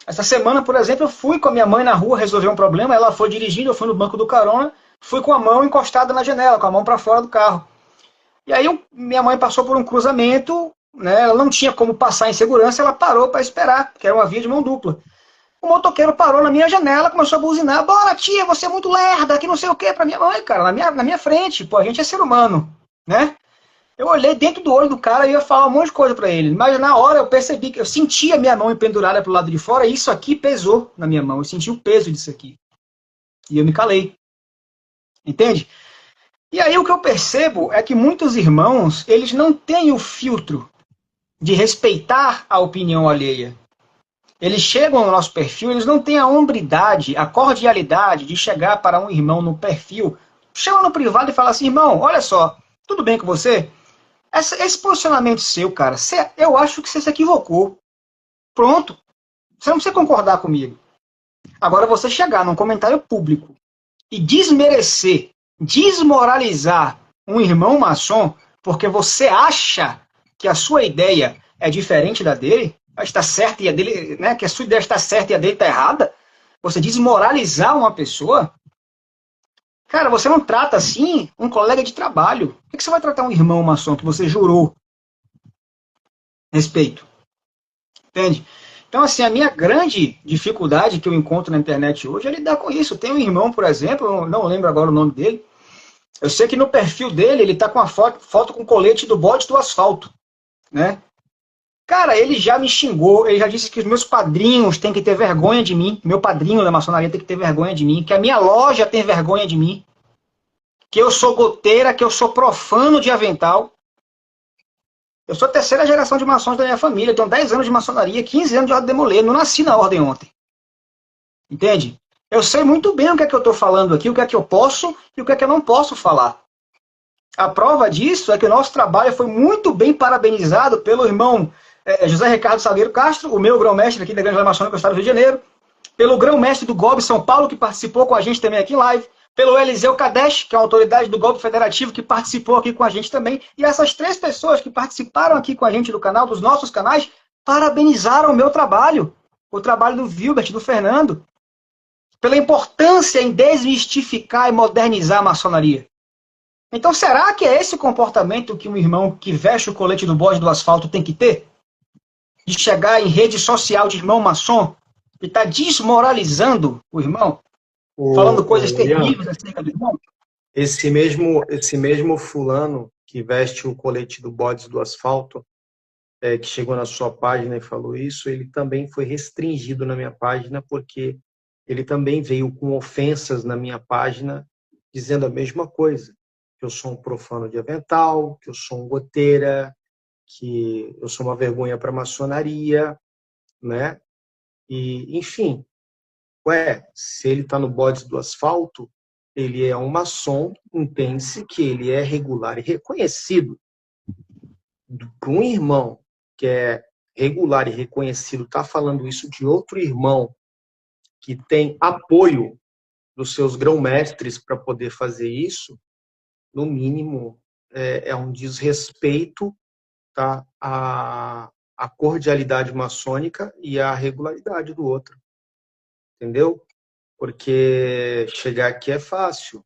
Essa semana, por exemplo, eu fui com a minha mãe na rua resolver um problema, ela foi dirigindo, eu fui no banco do carona, fui com a mão encostada na janela, com a mão para fora do carro. E aí minha mãe passou por um cruzamento, né, ela não tinha como passar em segurança, ela parou para esperar, que era uma via de mão dupla. O motoqueiro parou na minha janela, começou a buzinar, bora tia, você é muito lerda, que não sei o que, para minha mãe, cara, na minha frente, pô, a gente é ser humano, né? Eu olhei dentro do olho do cara e ia falar um monte de coisa para ele. Mas na hora eu percebi que eu senti a minha mão pendurada pro lado de fora e isso aqui pesou na minha mão. Eu senti o peso disso aqui. E eu me calei. Entende? E aí o que eu percebo é que muitos irmãos, eles não têm o filtro de respeitar a opinião alheia. Eles chegam no nosso perfil, eles não têm a hombridade, a cordialidade de chegar para um irmão no perfil, chama no privado e fala assim, irmão, olha só, tudo bem com você? Esse posicionamento seu, cara, eu acho que você se equivocou. Pronto. Você não precisa concordar comigo. Agora, você chegar num comentário público e desmerecer, desmoralizar um irmão maçom porque você acha que a sua ideia é diferente da dele, está certa e a dele, né, que a sua ideia está certa e a dele está errada, você desmoralizar uma pessoa, cara, você não trata assim um colega de trabalho. Por que você vai tratar um irmão maçom que você jurou respeito? Entende? Então, assim, a minha grande dificuldade que eu encontro na internet hoje é lidar com isso. Tem um irmão, por exemplo, eu não lembro agora o nome dele, eu sei que no perfil dele, ele está com a foto com colete do bode do asfalto, né? Cara, ele já me xingou, ele já disse que os meus padrinhos têm que ter vergonha de mim, meu padrinho da maçonaria tem que ter vergonha de mim, que a minha loja tem vergonha de mim. que eu sou goteira, que eu sou profano de avental. Eu sou a terceira geração de maçons da minha família. Eu tenho 10 anos de maçonaria, 15 anos de ordem demoler. Não nasci na ordem ontem. Entende? Eu sei muito bem o que é que eu estou falando aqui, o que é que eu posso e o que é que eu não posso falar. A prova disso é que o nosso trabalho foi muito bem parabenizado pelo irmão José Ricardo Salgueiro Castro, o meu grão-mestre aqui da Grande Maçônica do Estado do Rio de Janeiro, pelo grão-mestre do GOB São Paulo, que participou com a gente também aqui em live, pelo Eliseu Kadesh, que é a autoridade do GOB Federativo, que participou aqui com a gente também, e essas 3 pessoas que participaram aqui com a gente do canal, dos nossos canais, parabenizaram o meu trabalho, o trabalho do Wilbert, do Fernando, pela importância em desmistificar e modernizar a maçonaria. Então, será que é esse comportamento que um irmão que veste o colete do bode do asfalto tem que ter? De chegar em rede social de irmão maçom e estar desmoralizando o irmão? Falando coisas terríveis acerca do irmão? Esse mesmo fulano que veste o colete do bode do asfalto, que chegou na sua página e falou isso, ele também foi restringido na minha página, porque ele também veio com ofensas na minha página, dizendo a mesma coisa. Que eu sou um profano de avental, que eu sou um goteira, que eu sou uma vergonha para a maçonaria, né? E, enfim, se ele está no bode do asfalto, ele é um maçom, entende-se que ele é regular e reconhecido. Para um irmão que é regular e reconhecido, está falando isso de outro irmão que tem apoio dos seus grão-mestres para poder fazer isso, no mínimo, é um desrespeito, tá, à cordialidade maçônica e à regularidade do outro. Entendeu? Porque chegar aqui é fácil,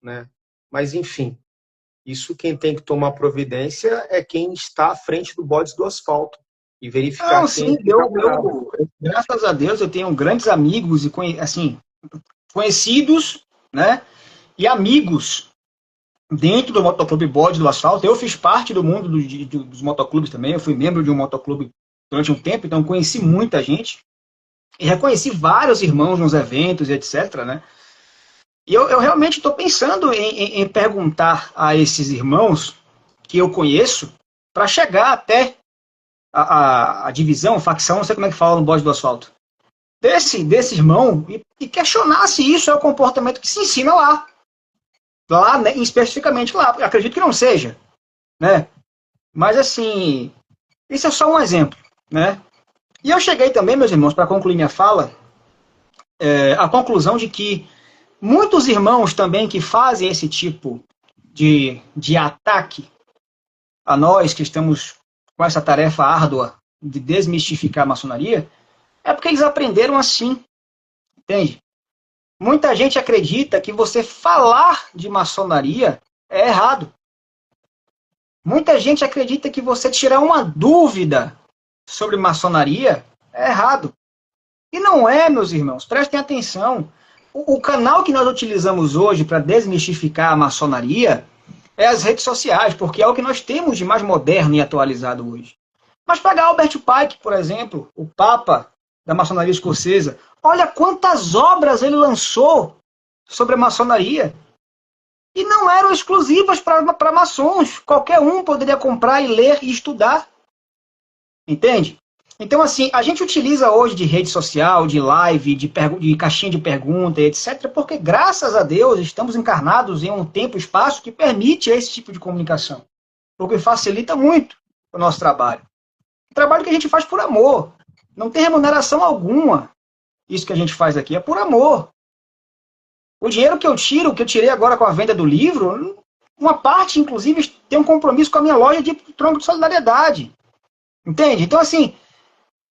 né? Mas, enfim, isso quem tem que tomar providência é quem está à frente do bode do asfalto e verificar. Não, sim, graças a Deus, eu tenho grandes amigos e assim, conhecidos, né? E amigos dentro do motoclube Bode do Asfalto. Eu fiz parte do mundo dos motoclubes também, eu fui membro de um motoclube durante um tempo, então conheci muita gente e reconheci vários irmãos nos eventos e etc, né? E eu realmente estou pensando em perguntar a esses irmãos que eu conheço para chegar até a divisão, a facção, não sei como é que fala no Bode do Asfalto, desse irmão e questionar se isso é o comportamento que se ensina lá. Lá, né, especificamente lá, acredito que não seja, né? Mas assim, isso é só um exemplo, né? E eu cheguei também, meus irmãos, para concluir minha fala, a conclusão de que muitos irmãos também que fazem esse tipo de ataque a nós que estamos com essa tarefa árdua de desmistificar a maçonaria, é porque eles aprenderam assim, entende? Muita gente acredita que você falar de maçonaria é errado. Muita gente acredita que você tirar uma dúvida sobre maçonaria é errado. E não é, meus irmãos. Prestem atenção. O canal que nós utilizamos hoje para desmistificar a maçonaria é as redes sociais, porque é o que nós temos de mais moderno e atualizado hoje. Mas pegar Albert Pike, por exemplo, o Papa da maçonaria escocesa, olha quantas obras ele lançou sobre a maçonaria. E não eram exclusivas para maçons. Qualquer um poderia comprar e ler e estudar. Entende? Então, assim, a gente utiliza hoje de rede social, de live, de caixinha de pergunta, etc., porque, graças a Deus, estamos encarnados em um tempo e espaço que permite esse tipo de comunicação. Porque facilita muito o nosso trabalho. O trabalho que a gente faz por amor. Não tem remuneração alguma. Isso que a gente faz aqui é por amor. O dinheiro que eu tiro, que eu tirei agora com a venda do livro, uma parte, inclusive, tem um compromisso com a minha loja de tronco de solidariedade. Entende? Então, assim,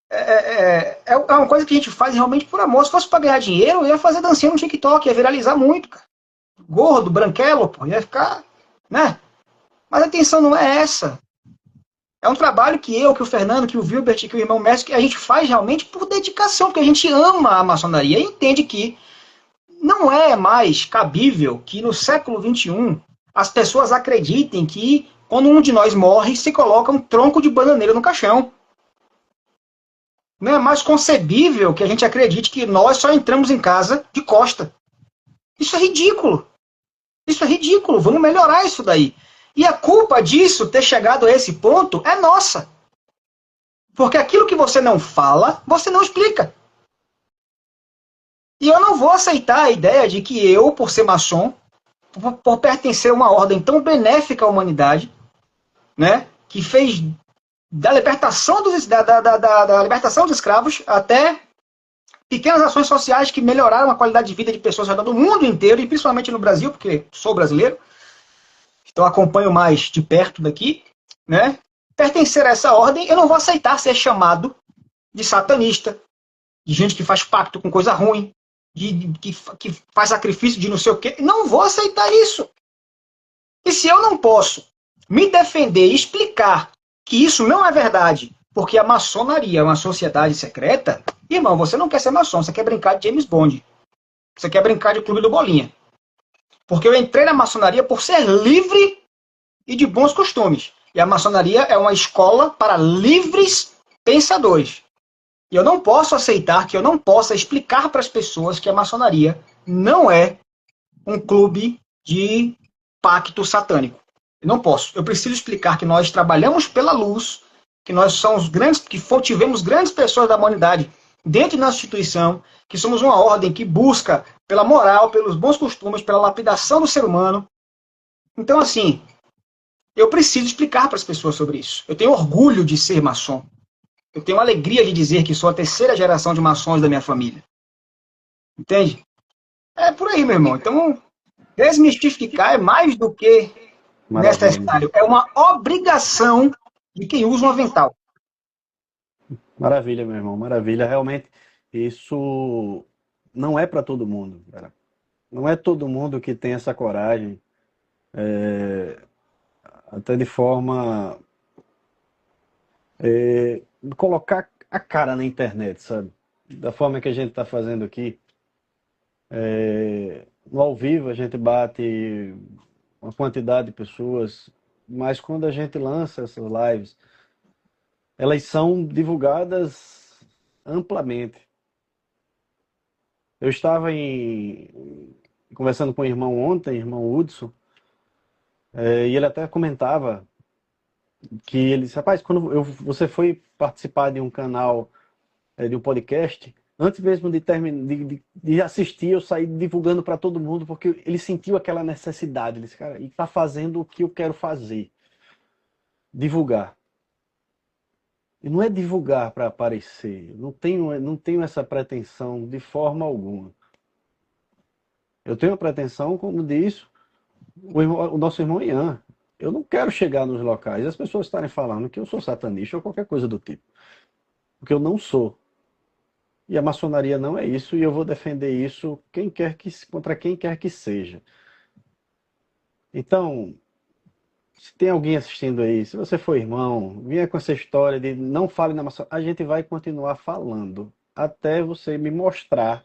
é uma coisa que a gente faz realmente por amor. Se fosse para ganhar dinheiro, eu ia fazer dancinha no TikTok, ia viralizar muito, cara. Gordo, branquelo, pô, ia ficar, né? Mas a intenção não é essa. É um trabalho que o Fernando, que o Wilbert, que o irmão Mestre, que a gente faz realmente por dedicação, porque a gente ama a maçonaria e entende que não é mais cabível que no século XXI as pessoas acreditem que quando um de nós morre, se coloca um tronco de bananeira no caixão. Não é mais concebível que a gente acredite que nós só entramos em casa de costa. Isso é ridículo. Isso é ridículo, vamos melhorar isso daí. E a culpa disso, ter chegado a esse ponto, é nossa. Porque aquilo que você não fala, você não explica. E eu não vou aceitar a ideia de que eu, por ser maçom, por pertencer a uma ordem tão benéfica à humanidade, né, que fez da libertação da libertação dos escravos até pequenas ações sociais que melhoraram a qualidade de vida de pessoas do mundo inteiro, e principalmente no Brasil, porque sou brasileiro, então acompanho mais de perto daqui, né? Pertencer a essa ordem, eu não vou aceitar ser chamado de satanista, de gente que faz pacto com coisa ruim, que faz sacrifício de não sei o quê. Não vou aceitar isso. E se eu não posso me defender e explicar que isso não é verdade, porque a maçonaria é uma sociedade secreta, irmão, você não quer ser maçom, você quer brincar de James Bond. Você quer brincar de Clube do Bolinha. Porque eu entrei na maçonaria por ser livre e de bons costumes. E a maçonaria é uma escola para livres pensadores. E eu não posso aceitar que eu não possa explicar para as pessoas que a maçonaria não é um clube de pacto satânico. Eu não posso. Eu preciso explicar que nós trabalhamos pela luz, que nós somos grandes, que tivemos grandes pessoas da humanidade dentro da nossa instituição, que somos uma ordem que busca pela moral, pelos bons costumes, pela lapidação do ser humano. Então, assim, eu preciso explicar para as pessoas sobre isso. Eu tenho orgulho de ser maçom. Eu tenho alegria de dizer que sou a terceira geração de maçons da minha família. Entende? É por aí, meu irmão. Então, desmistificar é mais do que necessário. É uma obrigação de quem usa um avental. Maravilha, meu irmão. Maravilha. Realmente, isso não é para todo mundo, cara. Não é todo mundo que tem essa coragem, até de forma colocar a cara na internet, sabe? Da forma que a gente está fazendo aqui. No ao vivo a gente bate uma quantidade de pessoas, mas quando a gente lança essas lives, elas são divulgadas amplamente. Eu estava conversando com o irmão ontem, irmão Hudson, e ele até comentava que ele disse, rapaz, quando você foi participar de um canal, de um podcast, antes mesmo de assistir, eu saí divulgando para todo mundo, porque ele sentiu aquela necessidade. Ele disse, cara, ele está fazendo o que eu quero fazer. Divulgar. E não é divulgar para aparecer. Eu não tenho essa pretensão de forma alguma. Eu tenho a pretensão, como disse o nosso irmão Ian. Eu não quero chegar nos locais e as pessoas estarem falando que eu sou satanista ou qualquer coisa do tipo. Porque eu não sou. E a maçonaria não é isso, e eu vou defender isso contra quem quer que seja. Então, se tem alguém assistindo aí, se você for irmão, venha com essa história de não fale na maçonaria, a gente vai continuar falando até você me mostrar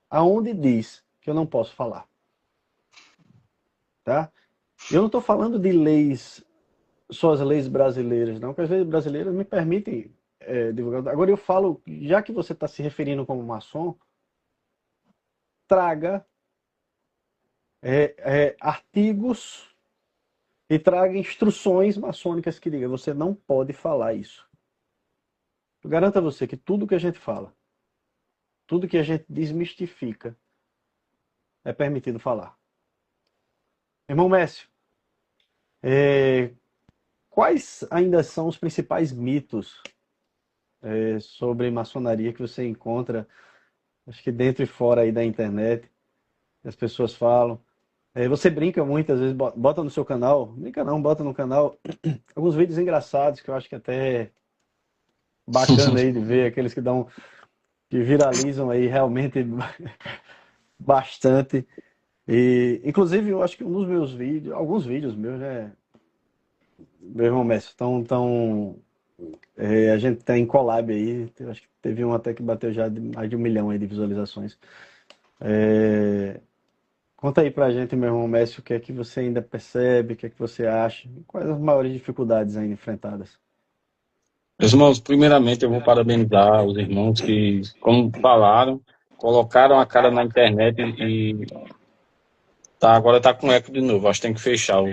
aonde diz que eu não posso falar. Tá? Eu não estou falando de leis, só as leis brasileiras, não, porque as leis brasileiras me permitem divulgar. Agora eu falo, já que você está se referindo como maçom, traga artigos e traga instruções maçônicas que digam, você não pode falar isso. Eu garanto a você que tudo que a gente fala, tudo que a gente desmistifica, é permitido falar. Irmão Mércio, quais ainda são os principais mitos sobre maçonaria que você encontra, acho que dentro e fora aí da internet, as pessoas falam? Você brinca muitas vezes, bota no seu canal, brinca não, bota no canal, alguns vídeos engraçados que eu acho que até bacana aí de ver, aqueles que viralizam aí realmente bastante. E, inclusive, eu acho que um dos meus vídeos, alguns vídeos meus, né, meu irmão Messi, a gente tá em collab aí, eu acho que teve um até que bateu já mais de 1 milhão aí de visualizações. Conta aí pra gente, meu irmão Messi, o que é que você ainda percebe, o que é que você acha, quais as maiores dificuldades ainda enfrentadas? Meus irmãos, primeiramente eu vou parabenizar os irmãos que, como falaram, colocaram a cara na internet e Tá, agora tá com eco de novo. Acho que tem que fechar o.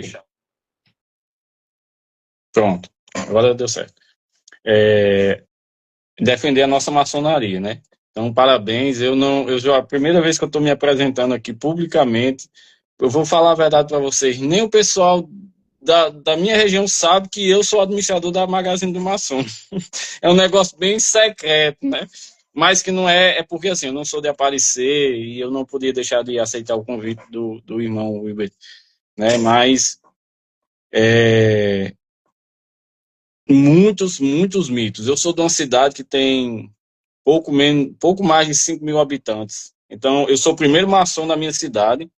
Pronto. Agora deu certo. Defender a nossa maçonaria, né? Então, parabéns. Eu já a primeira vez que eu estou me apresentando aqui publicamente. Eu vou falar a verdade para vocês. Nem o pessoal da minha região sabe que eu sou administrador da Magazine do Maçom. É um negócio bem secreto, né? Mas que não é porque assim, eu não sou de aparecer e eu não podia deixar de aceitar o convite do irmão Wilber, né? Mas muitos mitos. Eu sou de uma cidade que tem pouco mais de 5 mil habitantes. Então, eu sou o primeiro maçom da minha cidade,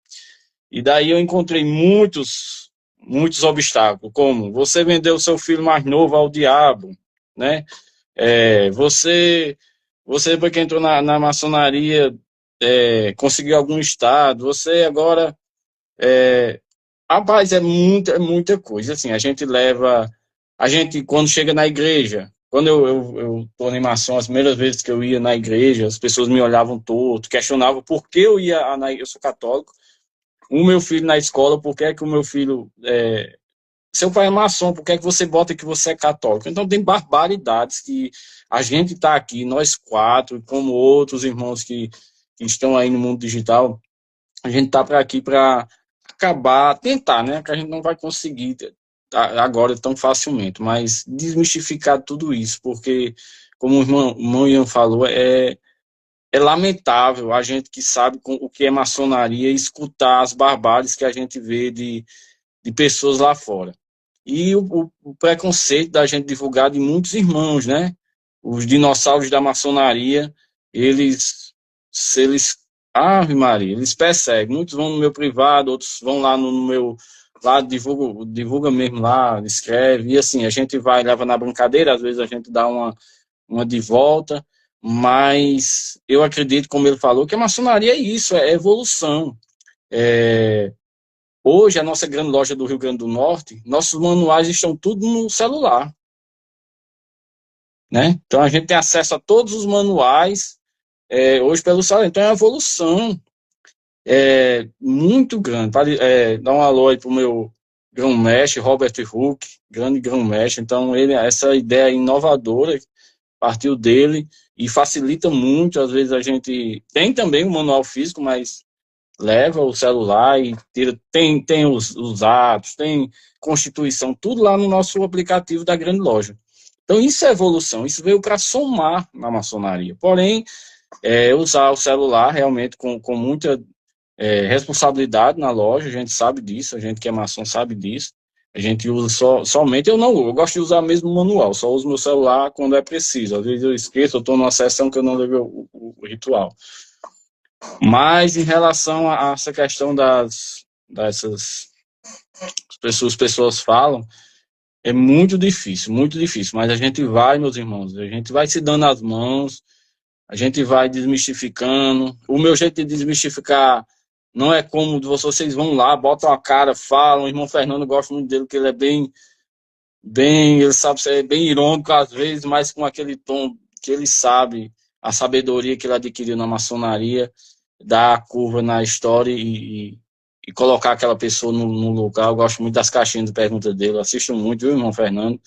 e daí eu encontrei muitos obstáculos, como você vendeu o seu filho mais novo ao diabo, né? Você depois que entrou na maçonaria, conseguiu algum estado, você agora... Rapaz, é muita coisa, assim, a gente, quando chega na igreja, quando eu tô em maçom, as primeiras vezes que eu ia na igreja, as pessoas me olhavam torto, questionavam por que eu sou católico, o meu filho na escola, por que é que o meu filho, seu pai é maçom, por que é que você bota que você é católico? Então tem barbaridades que a gente está aqui, nós quatro, como outros irmãos que estão aí no mundo digital, a gente está aqui para tentar, né? Que a gente não vai conseguir agora tão facilmente, mas desmistificar tudo isso, porque, como o irmão Ian falou, é lamentável a gente que sabe o que é maçonaria escutar as barbáries que a gente vê de pessoas lá fora. E o preconceito da gente divulgar de muitos irmãos, né? Os dinossauros da maçonaria, se eles, Ave Maria, eles perseguem. Muitos vão no meu privado, outros vão lá no meu, lá divulga mesmo lá, escreve, e assim, a gente vai, leva na brincadeira, às vezes a gente dá uma de volta, mas eu acredito, como ele falou, que a maçonaria é isso, é evolução. Hoje, a nossa grande loja do Rio Grande do Norte, nossos manuais estão tudo no celular, né? Então, a gente tem acesso a todos os manuais hoje pelo celular. Então, é uma evolução muito grande. Dar um alô aí para o meu grão-mestre, Robert Huck, grande grão-mestre. Então, essa ideia inovadora partiu dele e facilita muito. Às vezes, a gente tem também o manual físico, mas leva o celular e tem os atos, tem constituição, tudo lá no nosso aplicativo da grande loja. Então, isso é evolução, isso veio para somar na maçonaria. Porém, usar o celular realmente com muita responsabilidade na loja, a gente sabe disso, a gente que é maçom sabe disso. A gente usa somente, eu gosto de usar mesmo o manual, só uso meu celular quando é preciso. Às vezes eu esqueço, eu estou numa sessão que eu não levei o ritual. Mas em relação a essa questão dessas pessoas falam, é muito difícil, mas a gente vai, meus irmãos, a gente vai se dando as mãos, a gente vai desmistificando. O meu jeito de desmistificar não é como vocês vão lá, botam a cara, falam, o irmão Fernando gosta muito dele, que ele é ele sabe ser bem irônico às vezes, mas com aquele tom que ele sabe, a sabedoria que ele adquiriu na maçonaria, dar a curva na história e colocar aquela pessoa no lugar. Eu gosto muito das caixinhas de perguntas dele, eu assisto muito, viu, irmão Fernando?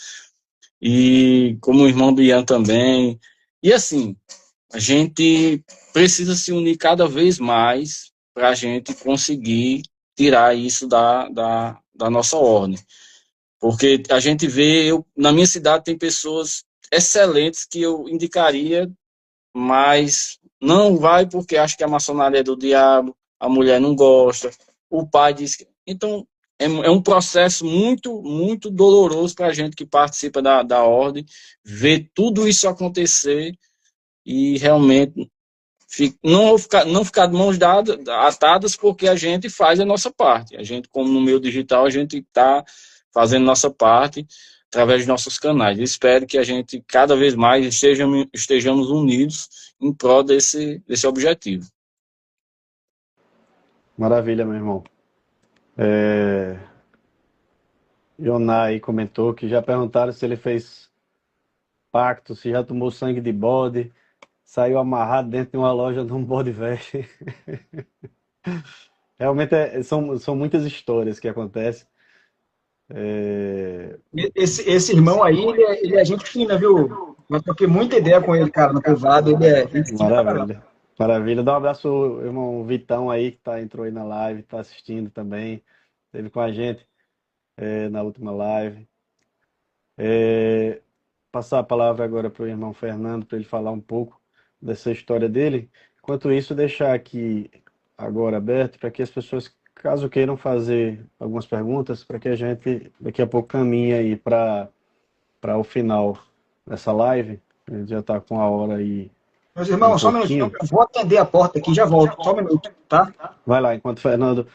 E como o irmão do Ian também. E assim, a gente precisa se unir cada vez mais para a gente conseguir tirar isso da nossa ordem. Porque a gente vê, na minha cidade tem pessoas excelentes que eu indicaria, mas não vai porque acha que a maçonaria é do diabo, a mulher não gosta, o pai diz que... Então, é um processo muito doloroso para a gente que participa da ordem, ver tudo isso acontecer e realmente não ficar de mãos atadas, porque a gente faz a nossa parte. A gente, como no meio digital, a gente está fazendo nossa parte através dos nossos canais. Eu espero que a gente, cada vez mais, estejamos unidos em prol desse objetivo. Maravilha, meu irmão. Ionai comentou que já perguntaram se ele fez pacto, se já tomou sangue de bode, saiu amarrado dentro de uma loja de um bode velho. Realmente são muitas histórias que acontecem. É, Esse irmão aí, ele é gente fina, viu? Eu troquei muita ideia com ele, cara, no privado. Ele é gente fina pra caramba. Maravilha. Maravilha. Dá um abraço ao irmão Vitão aí, que entrou aí na live, está assistindo também. Esteve com a gente na última live. Passar a palavra agora para o irmão Fernando, para ele falar um pouco dessa história dele. Enquanto isso, deixar aqui agora aberto para que as pessoas, caso queiram fazer algumas perguntas, para que a gente daqui a pouco caminhe aí para o final dessa live. A gente já está com a hora aí Meus um irmãos, só um minutinho. pouquinho. Eu vou atender a porta aqui e já volto. Só um minuto, tá? Vai lá, enquanto o Fernando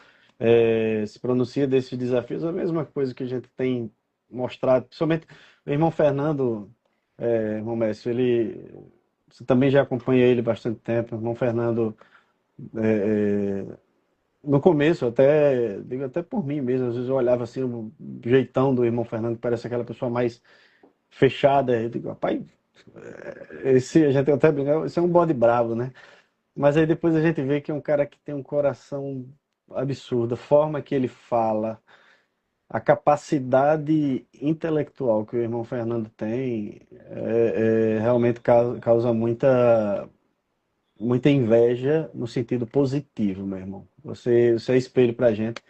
se pronuncia desses desafios, é a mesma coisa que a gente tem mostrado, principalmente o irmão Fernando, irmão Messi, você também já acompanha ele bastante tempo, o irmão Fernando, no começo, digo até por mim mesmo, às vezes eu olhava assim, o jeitão do irmão Fernando, parece aquela pessoa mais fechada, eu digo, rapaz, a gente até brinca, esse é um bode bravo, né? Mas aí depois a gente vê que é um cara que tem um coração absurdo, a forma que ele fala, a capacidade intelectual que o irmão Fernando tem, realmente causa muita inveja no sentido positivo, meu irmão. Você é espelho pra gente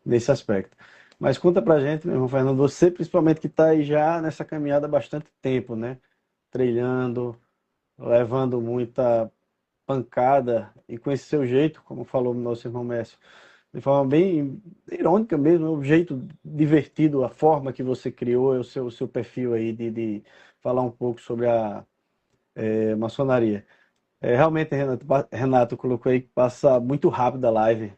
nesse aspecto. Mas conta pra gente, meu irmão Fernando, você principalmente que está aí já nessa caminhada há bastante tempo, né? Trilhando, levando muita pancada e com esse seu jeito, como falou o nosso irmão Messi, de forma bem irônica mesmo, o jeito divertido, a forma que você criou, o seu perfil aí de falar um pouco sobre a maçonaria. Realmente, Renato colocou aí que passa muito rápido a live,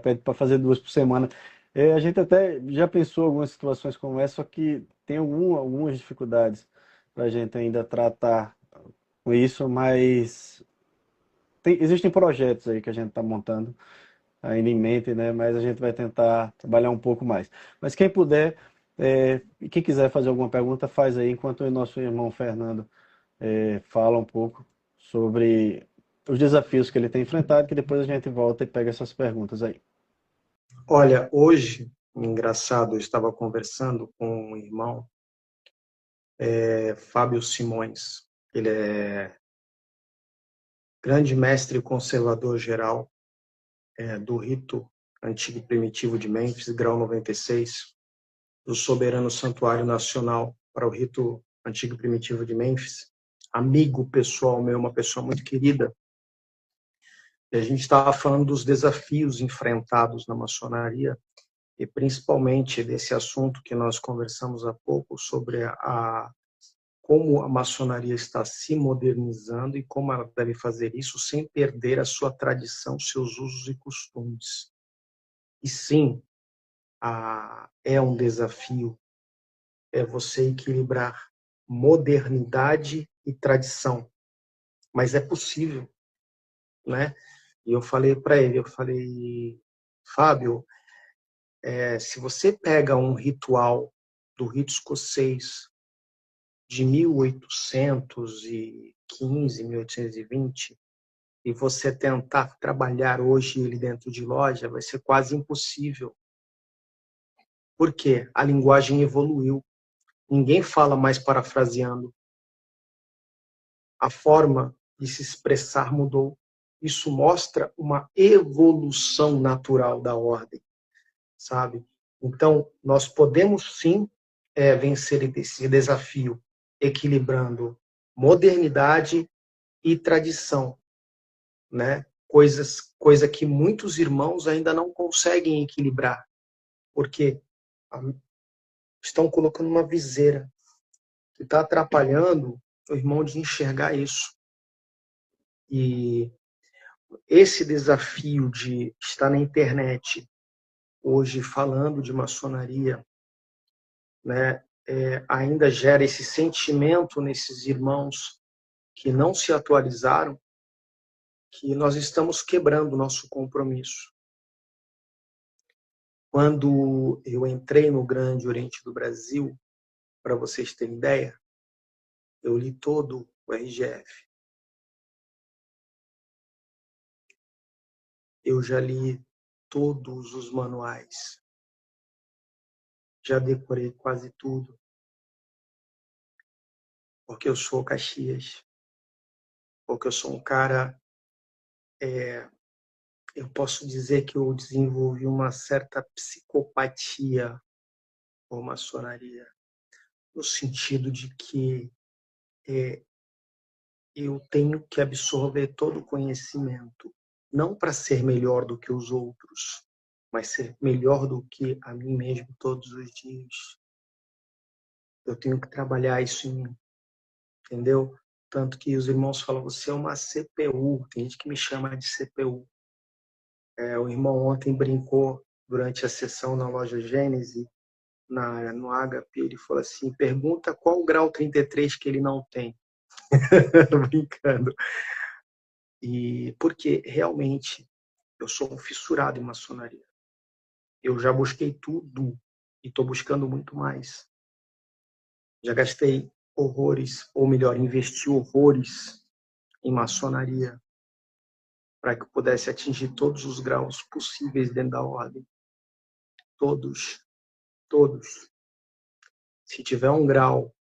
pede para fazer 2 por semana. A gente até já pensou em algumas situações como essa, só que tem algumas dificuldades para a gente ainda tratar com isso, mas existem projetos aí que a gente está montando ainda em mente, né? Mas a gente vai tentar trabalhar um pouco mais. Mas quem puder, e quem quiser fazer alguma pergunta, faz aí, enquanto o nosso irmão Fernando fala um pouco sobre os desafios que ele tem enfrentado, que depois a gente volta e pega essas perguntas aí. Olha, hoje, engraçado, eu estava conversando com um irmão, Fábio Simões. Ele é grande mestre e conservador geral do rito antigo e primitivo de Mênfis, grau 96, do Soberano Santuário Nacional para o rito antigo e primitivo de Mênfis. Amigo pessoal meu, uma pessoa muito querida. E a gente estava falando dos desafios enfrentados na maçonaria e principalmente desse assunto que nós conversamos há pouco sobre como a maçonaria está se modernizando e como ela deve fazer isso sem perder a sua tradição, seus usos e costumes. E sim, é um desafio, você equilibrar modernidade e tradição, mas é possível, né? E eu falei para ele, Fábio, se você pega um ritual do rito escocês de 1815, 1820, e você tentar trabalhar hoje ele dentro de loja, vai ser quase impossível. Por quê? A linguagem evoluiu. Ninguém fala mais parafraseando. A forma de se expressar mudou. Isso mostra uma evolução natural da ordem, sabe? Então, nós podemos sim vencer esse desafio, equilibrando modernidade e tradição, né? Coisa que muitos irmãos ainda não conseguem equilibrar, porque estão colocando uma viseira que está atrapalhando o irmão de enxergar isso. E esse desafio de estar na internet hoje falando de maçonaria, né, ainda gera esse sentimento nesses irmãos que não se atualizaram, que nós estamos quebrando o nosso compromisso. Quando eu entrei no Grande Oriente do Brasil, para vocês terem ideia, eu li todo o RGF. Eu já li todos os manuais. Já decorei quase tudo. Porque eu sou Caxias. Porque eu sou um cara... eu posso dizer que eu desenvolvi uma certa psicopatia por maçonaria. No sentido de que eu tenho que absorver todo o conhecimento. Não para ser melhor do que os outros, mas ser melhor do que a mim mesmo todos os dias. Eu tenho que trabalhar isso em mim, entendeu? Tanto que os irmãos falam, você é uma CPU. Tem gente que me chama de CPU. O irmão ontem brincou durante a sessão na loja Gênese, no HP, ele falou assim, pergunta qual o grau 33 que ele não tem. Brincando. E porque realmente eu sou um fissurado em maçonaria. Eu já busquei tudo e estou buscando muito mais. Já gastei horrores, ou melhor, investi horrores em maçonaria para que eu pudesse atingir todos os graus possíveis dentro da ordem. Todos. Todos. Se tiver um grau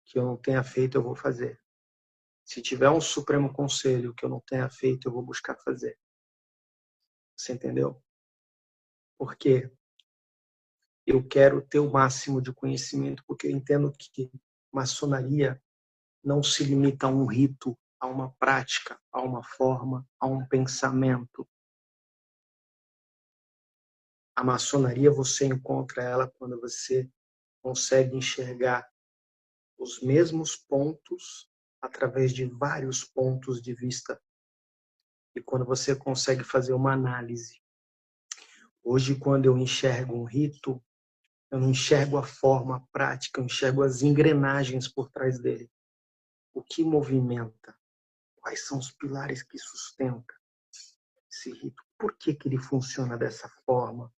que eu não tenha feito, eu vou fazer. Se tiver um Supremo Conselho que eu não tenha feito, eu vou buscar fazer. Você entendeu? Porque eu quero ter o máximo de conhecimento, porque eu entendo que maçonaria não se limita a um rito, a uma prática, a uma forma, a um pensamento. A maçonaria você encontra ela quando você consegue enxergar os mesmos pontos através de vários pontos de vista. E quando você consegue fazer uma análise. Hoje, quando eu enxergo um rito, eu não enxergo a forma prática, eu enxergo as engrenagens por trás dele. O que movimenta? Quais são os pilares que sustentam esse rito? Por que ele funciona dessa forma?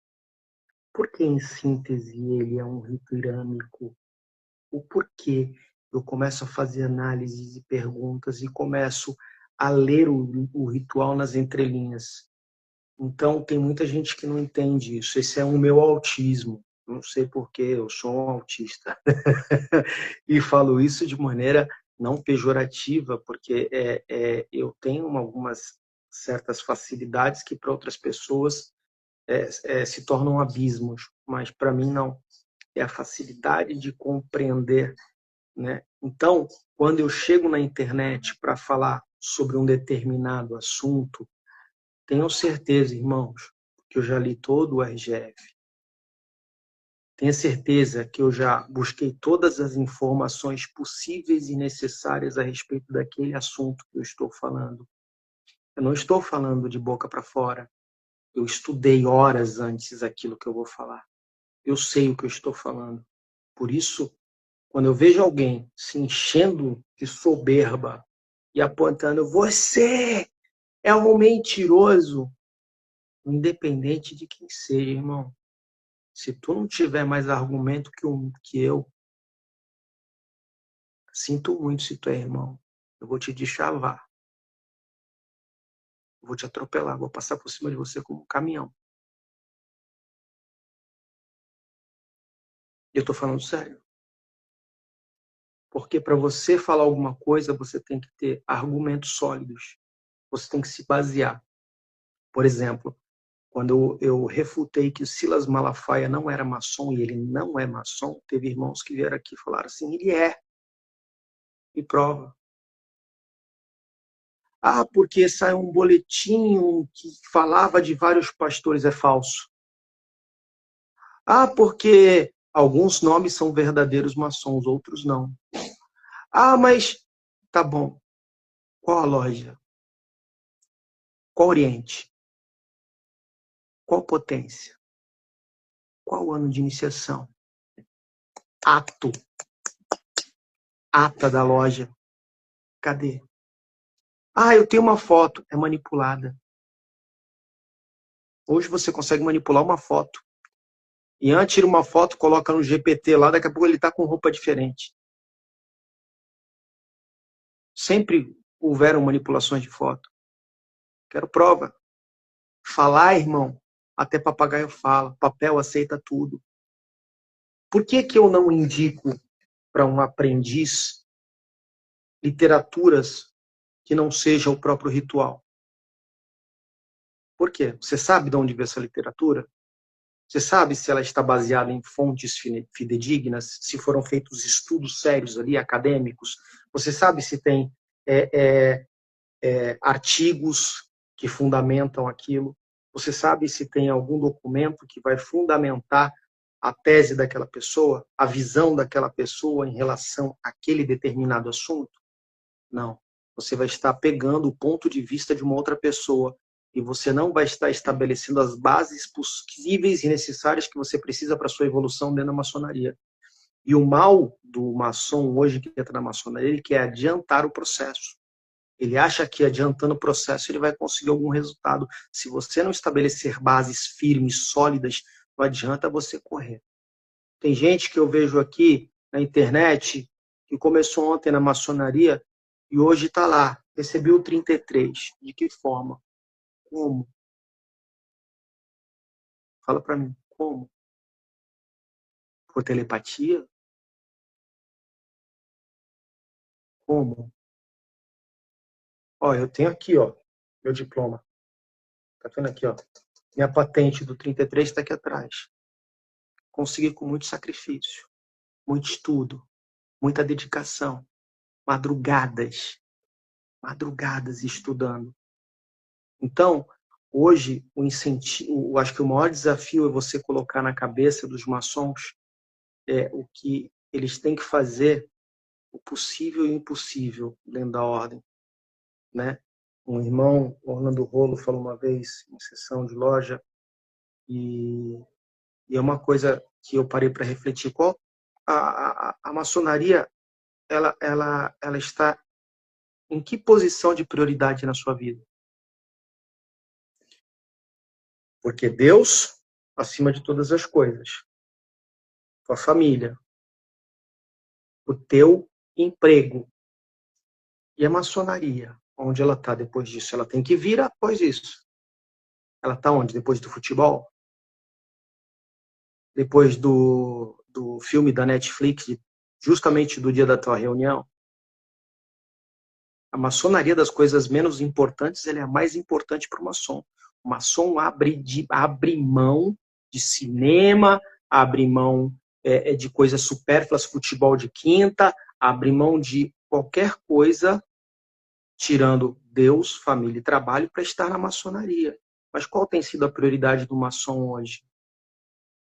Por que, em síntese, ele é um rito irânico? O porquê eu começo a fazer análises e perguntas e começo a ler o ritual nas entrelinhas. Então, tem muita gente que não entende isso. Esse é o meu autismo. Não sei porquê, eu sou um autista. E falo isso de maneira não pejorativa, porque eu tenho algumas certas facilidades que para outras pessoas se tornam abismos, mas para mim não. É a facilidade de compreender, né? Então, quando eu chego na internet para falar sobre um determinado assunto, tenham certeza, irmãos, que eu já li todo o RGF. Tenha certeza que eu já busquei todas as informações possíveis e necessárias a respeito daquele assunto que eu estou falando. Eu não estou falando de boca para fora. Eu estudei horas antes aquilo que eu vou falar. Eu sei o que eu estou falando. Por isso, quando eu vejo alguém se enchendo de soberba e apontando, você é um mentiroso, independente de quem seja, irmão. Se tu não tiver mais argumento que eu, sinto muito se tu é irmão. Eu vou te deschavar. Eu vou te atropelar. Vou passar por cima de você como um caminhão. E eu tô falando sério. Porque para você falar alguma coisa, você tem que ter argumentos sólidos. Você tem que se basear. Por exemplo, quando eu refutei que o Silas Malafaia não era maçom e ele não é maçom, teve irmãos que vieram aqui e falaram assim, ele é. Me prova. Ah, porque saiu um boletim que falava de vários pastores, é falso. Ah, porque alguns nomes são verdadeiros maçons, outros não. Ah, mas tá bom. Qual a loja? Qual Oriente? Qual potência? Qual ano de iniciação? Ato. Ata da loja. Cadê? Ah, eu tenho uma foto. É manipulada. Hoje você consegue manipular uma foto. E antes tira uma foto, coloca no GPT lá, daqui a pouco ele está com roupa diferente. Sempre houveram manipulações de foto. Quero prova. Falar, irmão, até papagaio fala, papel aceita tudo. Por que que eu não indico para um aprendiz literaturas que não sejam o próprio ritual? Por quê? Você sabe de onde veio essa literatura? Você sabe se ela está baseada em fontes fidedignas, se foram feitos estudos sérios ali, acadêmicos? Você sabe se tem artigos que fundamentam aquilo? Você sabe se tem algum documento que vai fundamentar a tese daquela pessoa, a visão daquela pessoa em relação àquele determinado assunto? Não. Você vai estar pegando o ponto de vista de uma outra pessoa e você não vai estar estabelecendo as bases possíveis e necessárias que você precisa para a sua evolução dentro da maçonaria. E o mal do maçom hoje que entra na maçonaria, ele quer adiantar o processo. Ele acha que adiantando o processo ele vai conseguir algum resultado. Se você não estabelecer bases firmes, sólidas, não adianta você correr. Tem gente que eu vejo aqui na internet que começou ontem na maçonaria e hoje está lá. Recebi o 33. De que forma? Como? Fala para mim. Como? Por telepatia? Como? Ó, eu tenho aqui, ó, meu diploma. Tá vendo aqui, ó? Minha patente do 33 está aqui atrás. Consegui com muito sacrifício, muito estudo, muita dedicação, madrugadas estudando. Então, hoje, o incentivo, acho que o maior desafio é você colocar na cabeça dos maçons o que eles têm que fazer, o possível e o impossível dentro da ordem, né? Um irmão, Orlando Rolo, falou uma vez em sessão de loja, e é uma coisa que eu parei para refletir. Qual a maçonaria, ela está em que posição de prioridade na sua vida? Porque Deus, acima de todas as coisas, tua família, o teu emprego e a maçonaria, onde ela está depois disso? Ela tem que vir após isso. Ela está onde? Depois do futebol? Depois do filme da Netflix, justamente do dia da tua reunião? A maçonaria, das coisas menos importantes, ela é a mais importante para o maçom. O maçom abre mão de cinema, abre mão de coisas supérfluas, futebol de quinta, abre mão de qualquer coisa, tirando Deus, família e trabalho, para estar na maçonaria. Mas qual tem sido a prioridade do maçom hoje?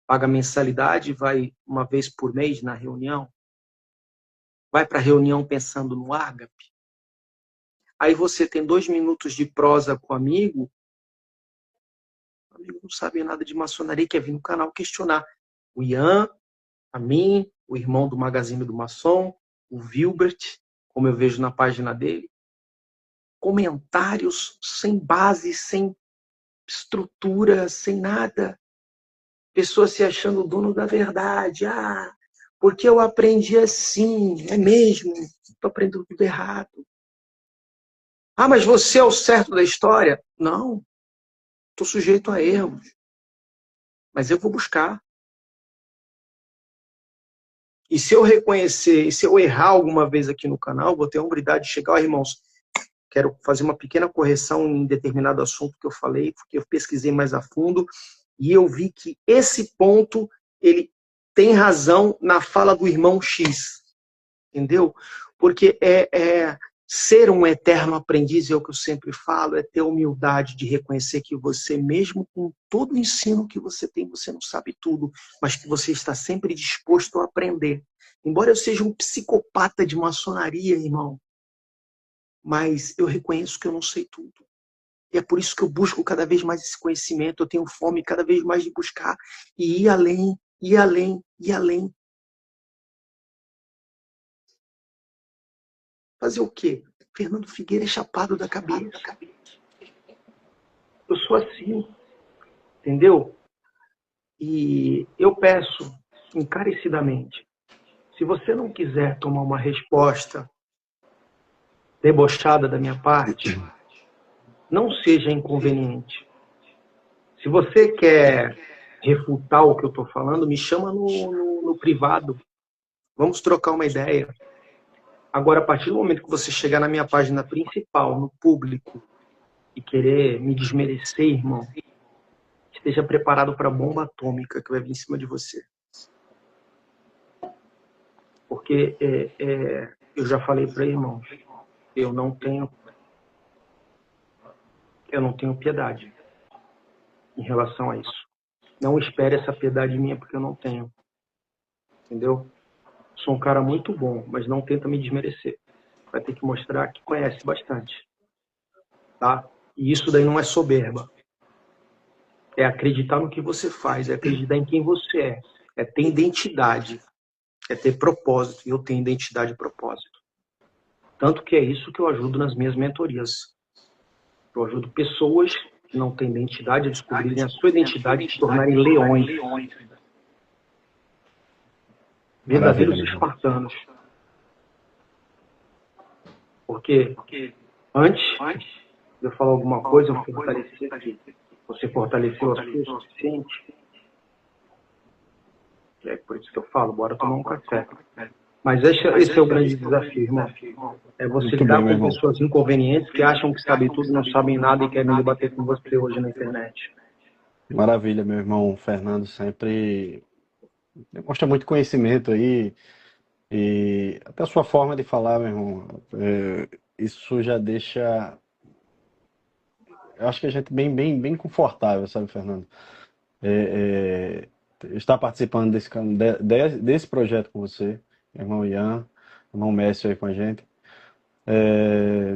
Paga mensalidade, vai uma vez por mês na reunião? Vai para a reunião pensando no ágape? Aí você tem 2 minutos de prosa com o amigo não sabe nada de maçonaria, quer vir no canal questionar. O Ian, a mim, o irmão do Magazine do Maçom, o Wilbert, como eu vejo na página dele. Comentários sem base, sem estrutura, sem nada. Pessoas se achando dono da verdade. Ah, porque eu aprendi assim, é mesmo, estou aprendendo tudo errado. Ah, mas você é o certo da história? Não. Estou sujeito a erros, mas eu vou buscar. E se eu reconhecer, e se eu errar alguma vez aqui no canal, vou ter a humildade de chegar, irmãos, quero fazer uma pequena correção em determinado assunto que eu falei, porque eu pesquisei mais a fundo, e eu vi que esse ponto, ele tem razão na fala do irmão X, entendeu? Porque ser um eterno aprendiz, é o que eu sempre falo, é ter a humildade de reconhecer que você, mesmo com todo o ensino que você tem, você não sabe tudo, mas que você está sempre disposto a aprender. Embora eu seja um psicopata de maçonaria, irmão, mas eu reconheço que eu não sei tudo. E é por isso que eu busco cada vez mais esse conhecimento, eu tenho fome cada vez mais de buscar e ir além, ir além, ir além. Fazer o quê? Fernando Figueira é chapado da cabeça. Eu sou assim, entendeu? E eu peço encarecidamente, se você não quiser tomar uma resposta debochada da minha parte, não seja inconveniente. Se você quer refutar o que eu estou falando, me chama no privado. Vamos trocar uma ideia. Agora, a partir do momento que você chegar na minha página principal, no público, e querer me desmerecer, irmão, esteja preparado para a bomba atômica que vai vir em cima de você. Porque eu já falei para irmãos, eu não tenho piedade em relação a isso. Não espere essa piedade minha, porque eu não tenho. Entendeu? Sou um cara muito bom, mas não tenta me desmerecer. Vai ter que mostrar que conhece bastante. Tá? E isso daí não é soberba. É acreditar no que você faz, é acreditar em quem você é ter identidade, é ter propósito. E eu tenho identidade e propósito. Tanto que é isso que eu ajudo nas minhas mentorias. Eu ajudo pessoas que não têm identidade a descobrirem a sua identidade e se tornarem leões. Verdadeiros espartanos. Porque antes de eu falar alguma coisa, eu fortalecer aqui. Você fortaleceu a sua o suficiente? É por isso que eu falo, bora tomar um café. Mas esse é o grande desafio, irmão. É você lidar com pessoas inconvenientes que acham que sabem tudo, não sabem nada e querem debater com você hoje na internet. Maravilha, meu irmão Fernando, sempre demonstra muito conhecimento aí e até a sua forma de falar, meu irmão, isso já deixa, eu acho que a gente bem confortável, sabe, Fernando? Estar participando desse projeto com você, irmão Ian, irmão Mércio aí com a gente.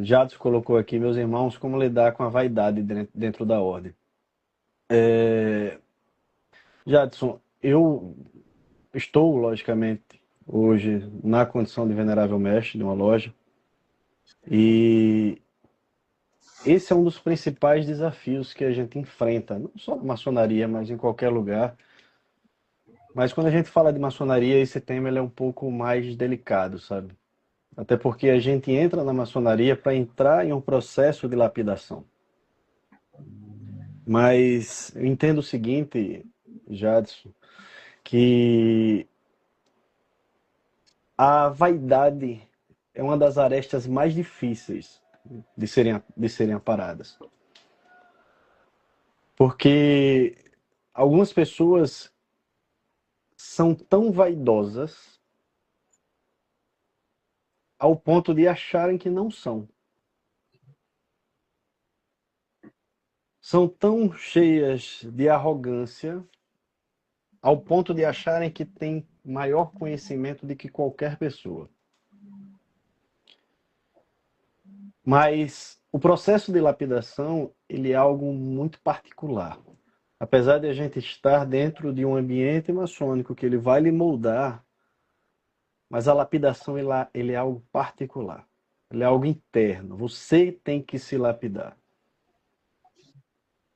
Jadson colocou aqui, meus irmãos, como lidar com a vaidade dentro da ordem. Jadson, eu estou, logicamente, hoje na condição de venerável mestre de uma loja, e esse é um dos principais desafios que a gente enfrenta, não só na maçonaria, mas em qualquer lugar. Mas quando a gente fala de maçonaria, esse tema ele é um pouco mais delicado, sabe? Até porque a gente entra na maçonaria para entrar em um processo de lapidação. Mas eu entendo o seguinte, Jadson, que a vaidade é uma das arestas mais difíceis de serem aparadas. Porque algumas pessoas são tão vaidosas ao ponto de acharem que não são. São tão cheias de arrogância ao ponto de acharem que têm maior conhecimento do que qualquer pessoa. Mas o processo de lapidação, ele é algo muito particular. Apesar de a gente estar dentro de um ambiente maçônico que ele vai lhe moldar, mas a lapidação ele é algo particular. Ele é algo interno. Você tem que se lapidar.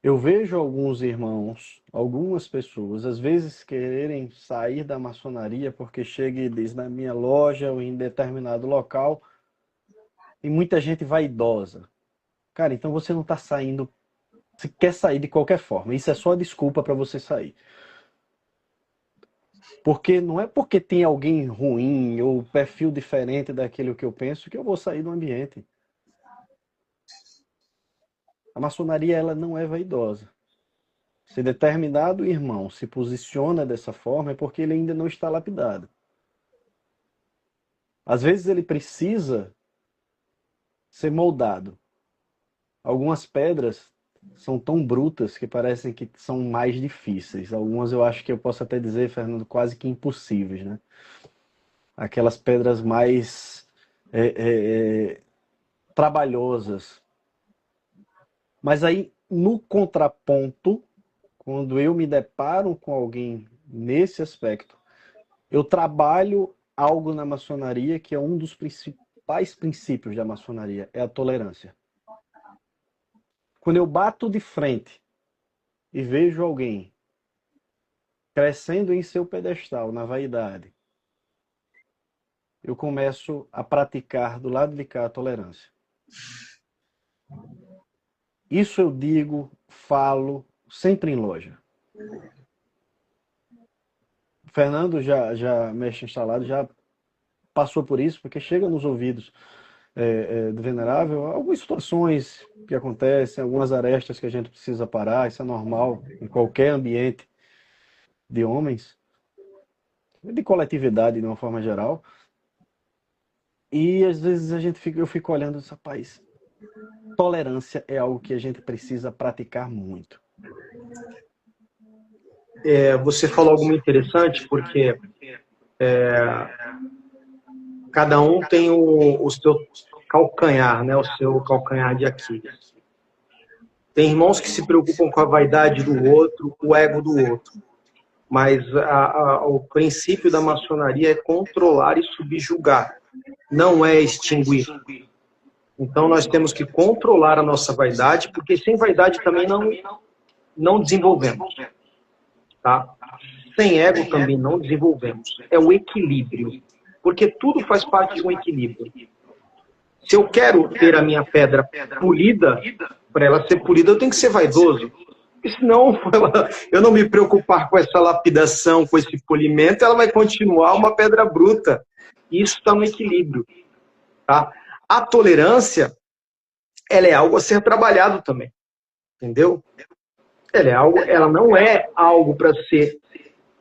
Eu vejo alguns irmãos, algumas pessoas, às vezes quererem sair da maçonaria porque chega e diz na minha loja ou em determinado local, e muita gente vaidosa. Cara, então você não está saindo, você quer sair de qualquer forma. Isso é só desculpa para você sair. Porque não é porque tem alguém ruim ou perfil diferente daquilo que eu penso que eu vou sair do ambiente. A maçonaria ela não é vaidosa. Se determinado irmão se posiciona dessa forma é porque ele ainda não está lapidado. Às vezes ele precisa ser moldado. Algumas pedras são tão brutas que parecem que são mais difíceis. Algumas eu acho que eu posso até dizer, Fernando, quase que impossíveis, né? Aquelas pedras mais trabalhosas. Mas aí, no contraponto, quando eu me deparo com alguém nesse aspecto, eu trabalho algo na maçonaria que é um dos principais princípios da maçonaria, é a tolerância. Quando eu bato de frente e vejo alguém crescendo em seu pedestal, na vaidade, eu começo a praticar do lado de cá a tolerância. Isso eu digo, falo, sempre em loja. O Fernando já mexe em salada, já passou por isso, porque chega nos ouvidos do venerável algumas situações que acontecem, algumas arestas que a gente precisa parar, isso é normal em qualquer ambiente de homens, de coletividade de uma forma geral. E às vezes eu fico olhando, rapaz, tolerância é algo que a gente precisa praticar muito. Você falou algo muito interessante, porque cada um tem o seu calcanhar, né? O seu calcanhar de Aquiles. Tem irmãos que se preocupam com a vaidade do outro, o ego do outro. Mas o princípio da maçonaria é controlar e subjugar, não é extinguir. Então nós temos que controlar a nossa vaidade, porque sem vaidade também não desenvolvemos. Tá? Sem ego também não desenvolvemos. É o equilíbrio. Porque tudo faz parte de um equilíbrio. Se eu quero ter a minha pedra polida, para ela ser polida eu tenho que ser vaidoso. Porque senão eu não me preocupar com essa lapidação, com esse polimento, ela vai continuar uma pedra bruta. E isso está no equilíbrio. Tá? A tolerância, ela é algo a ser trabalhado também. Entendeu? Ela não é algo para ser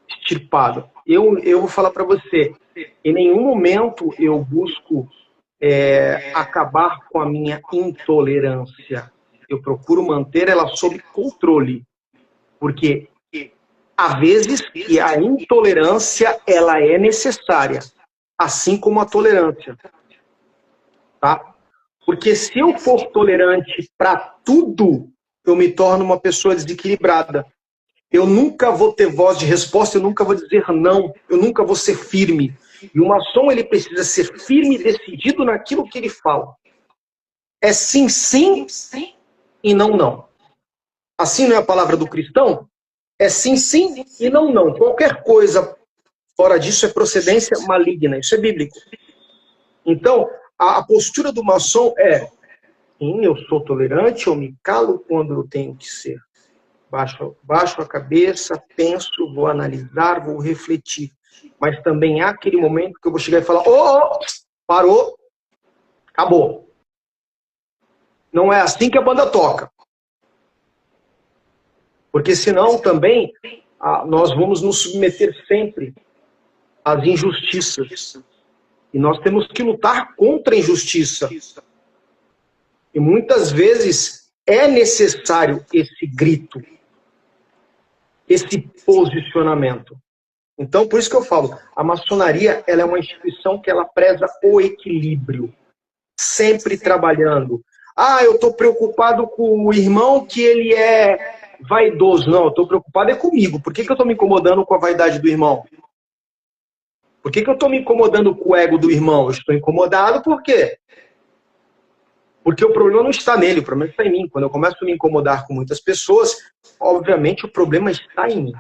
extirpado. Eu vou falar para você, em nenhum momento eu busco acabar com a minha intolerância. Eu procuro manter ela sob controle. Porque há vezes que a intolerância ela é necessária, assim como a tolerância. Tá? Porque se eu for tolerante para tudo, eu me torno uma pessoa desequilibrada. Eu nunca vou ter voz de resposta, eu nunca vou dizer não, eu nunca vou ser firme. E o maçom, ele precisa ser firme e decidido naquilo que ele fala. É sim, sim e não, não. Assim não é a palavra do cristão? É sim, sim e não, não. Qualquer coisa fora disso é procedência maligna, isso é bíblico. Então, a postura do maçom é: sim, eu sou tolerante, eu me calo quando eu tenho que ser. Baixo a cabeça, penso, vou analisar, vou refletir. Mas também há aquele momento que eu vou chegar e falar: parou, acabou. Não é assim que a banda toca. Porque senão também nós vamos nos submeter sempre às injustiças. E nós temos que lutar contra a injustiça. E muitas vezes é necessário esse grito, esse posicionamento. Então, por isso que eu falo, a maçonaria ela é uma instituição que ela preza o equilíbrio, sempre trabalhando. Eu estou preocupado com o irmão que ele é vaidoso. Não, eu estou preocupado comigo. Por que eu estou me incomodando com a vaidade do irmão? Por que eu estou me incomodando com o ego do irmão? Eu estou incomodado por quê? Porque o problema não está nele, o problema está em mim. Quando eu começo a me incomodar com muitas pessoas, obviamente o problema está em mim.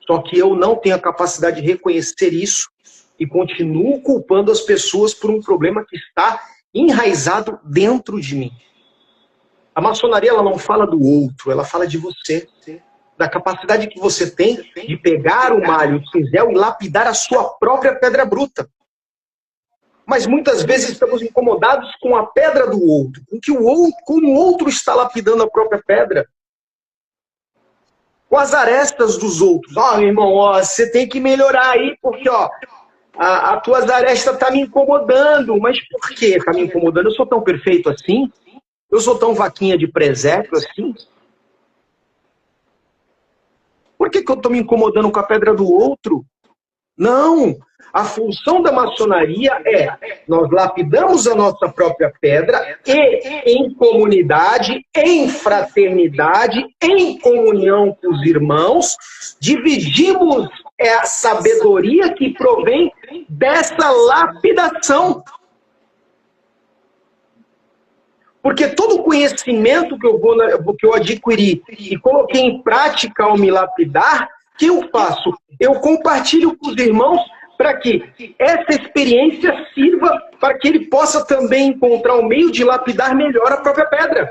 Só que eu não tenho a capacidade de reconhecer isso e continuo culpando as pessoas por um problema que está enraizado dentro de mim. A maçonaria ela não fala do outro, ela fala de você. Da capacidade que você tem de pegar o malho, o cinzel e lapidar a sua própria pedra bruta. Mas muitas vezes estamos incomodados com a pedra do outro, como o outro está lapidando a própria pedra. Com as arestas dos outros. Meu irmão, você tem que melhorar aí, porque a tua aresta está me incomodando. Mas por que está me incomodando? Eu sou tão perfeito assim? Eu sou tão vaquinha de presépio assim? Por que eu estou me incomodando com a pedra do outro? Não! A função da maçonaria é: nós lapidamos a nossa própria pedra e, em comunidade, em fraternidade, em comunhão com os irmãos, dividimos a sabedoria que provém dessa lapidação. Porque todo o conhecimento que eu adquiri e coloquei em prática ao me lapidar, o que eu faço? Eu compartilho com os irmãos para que essa experiência sirva para que ele possa também encontrar um meio de lapidar melhor a própria pedra.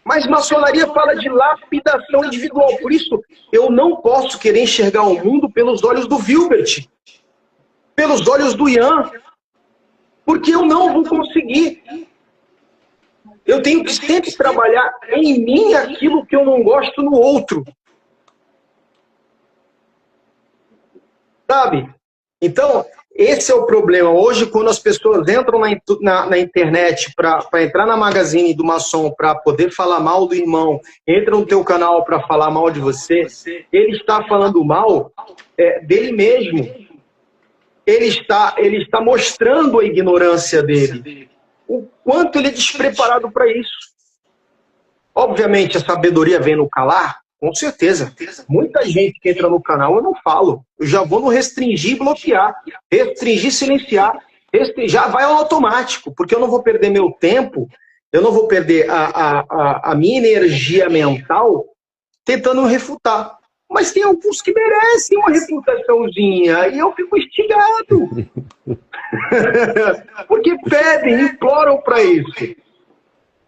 Mas maçonaria fala de lapidação individual. Por isso, eu não posso querer enxergar o mundo pelos olhos do Wilbert, pelos olhos do Ian, porque eu não vou conseguir. Eu tenho que sempre trabalhar em mim aquilo que eu não gosto no outro. Sabe? Então, esse é o problema. Hoje, quando as pessoas entram na internet para entrar na Magazine do Maçom para poder falar mal do irmão, entra no teu canal para falar mal de você, ele está falando mal dele mesmo. Ele está mostrando a ignorância dele. O quanto ele é despreparado para isso. Obviamente, a sabedoria vem no calar, com certeza. Muita gente que entra no canal, eu não falo. Eu já vou no restringir e bloquear. Restringir, silenciar. Já vai ao automático, porque eu não vou perder meu tempo, eu não vou perder a minha energia mental tentando refutar. Mas tem alguns que merecem uma refutaçãozinha, e eu fico instigado. Porque pedem, imploram para isso.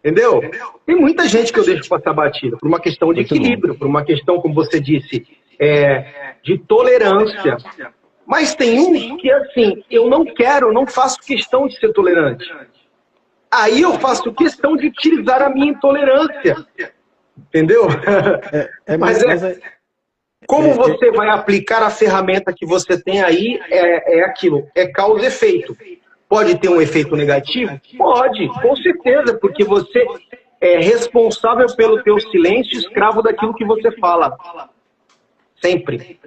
Entendeu? Tem muita gente que eu deixo passar batida, por uma questão de equilíbrio, por uma questão, como você disse, de tolerância. Mas tem uns que, assim, eu não faço questão de ser tolerante. Aí eu faço questão de utilizar a minha intolerância. Entendeu? Como você vai aplicar a ferramenta que você tem aí, é aquilo, é causa e efeito. Pode ter um efeito negativo? Pode, com certeza, porque você é responsável pelo teu silêncio, escravo daquilo que você fala. Sempre.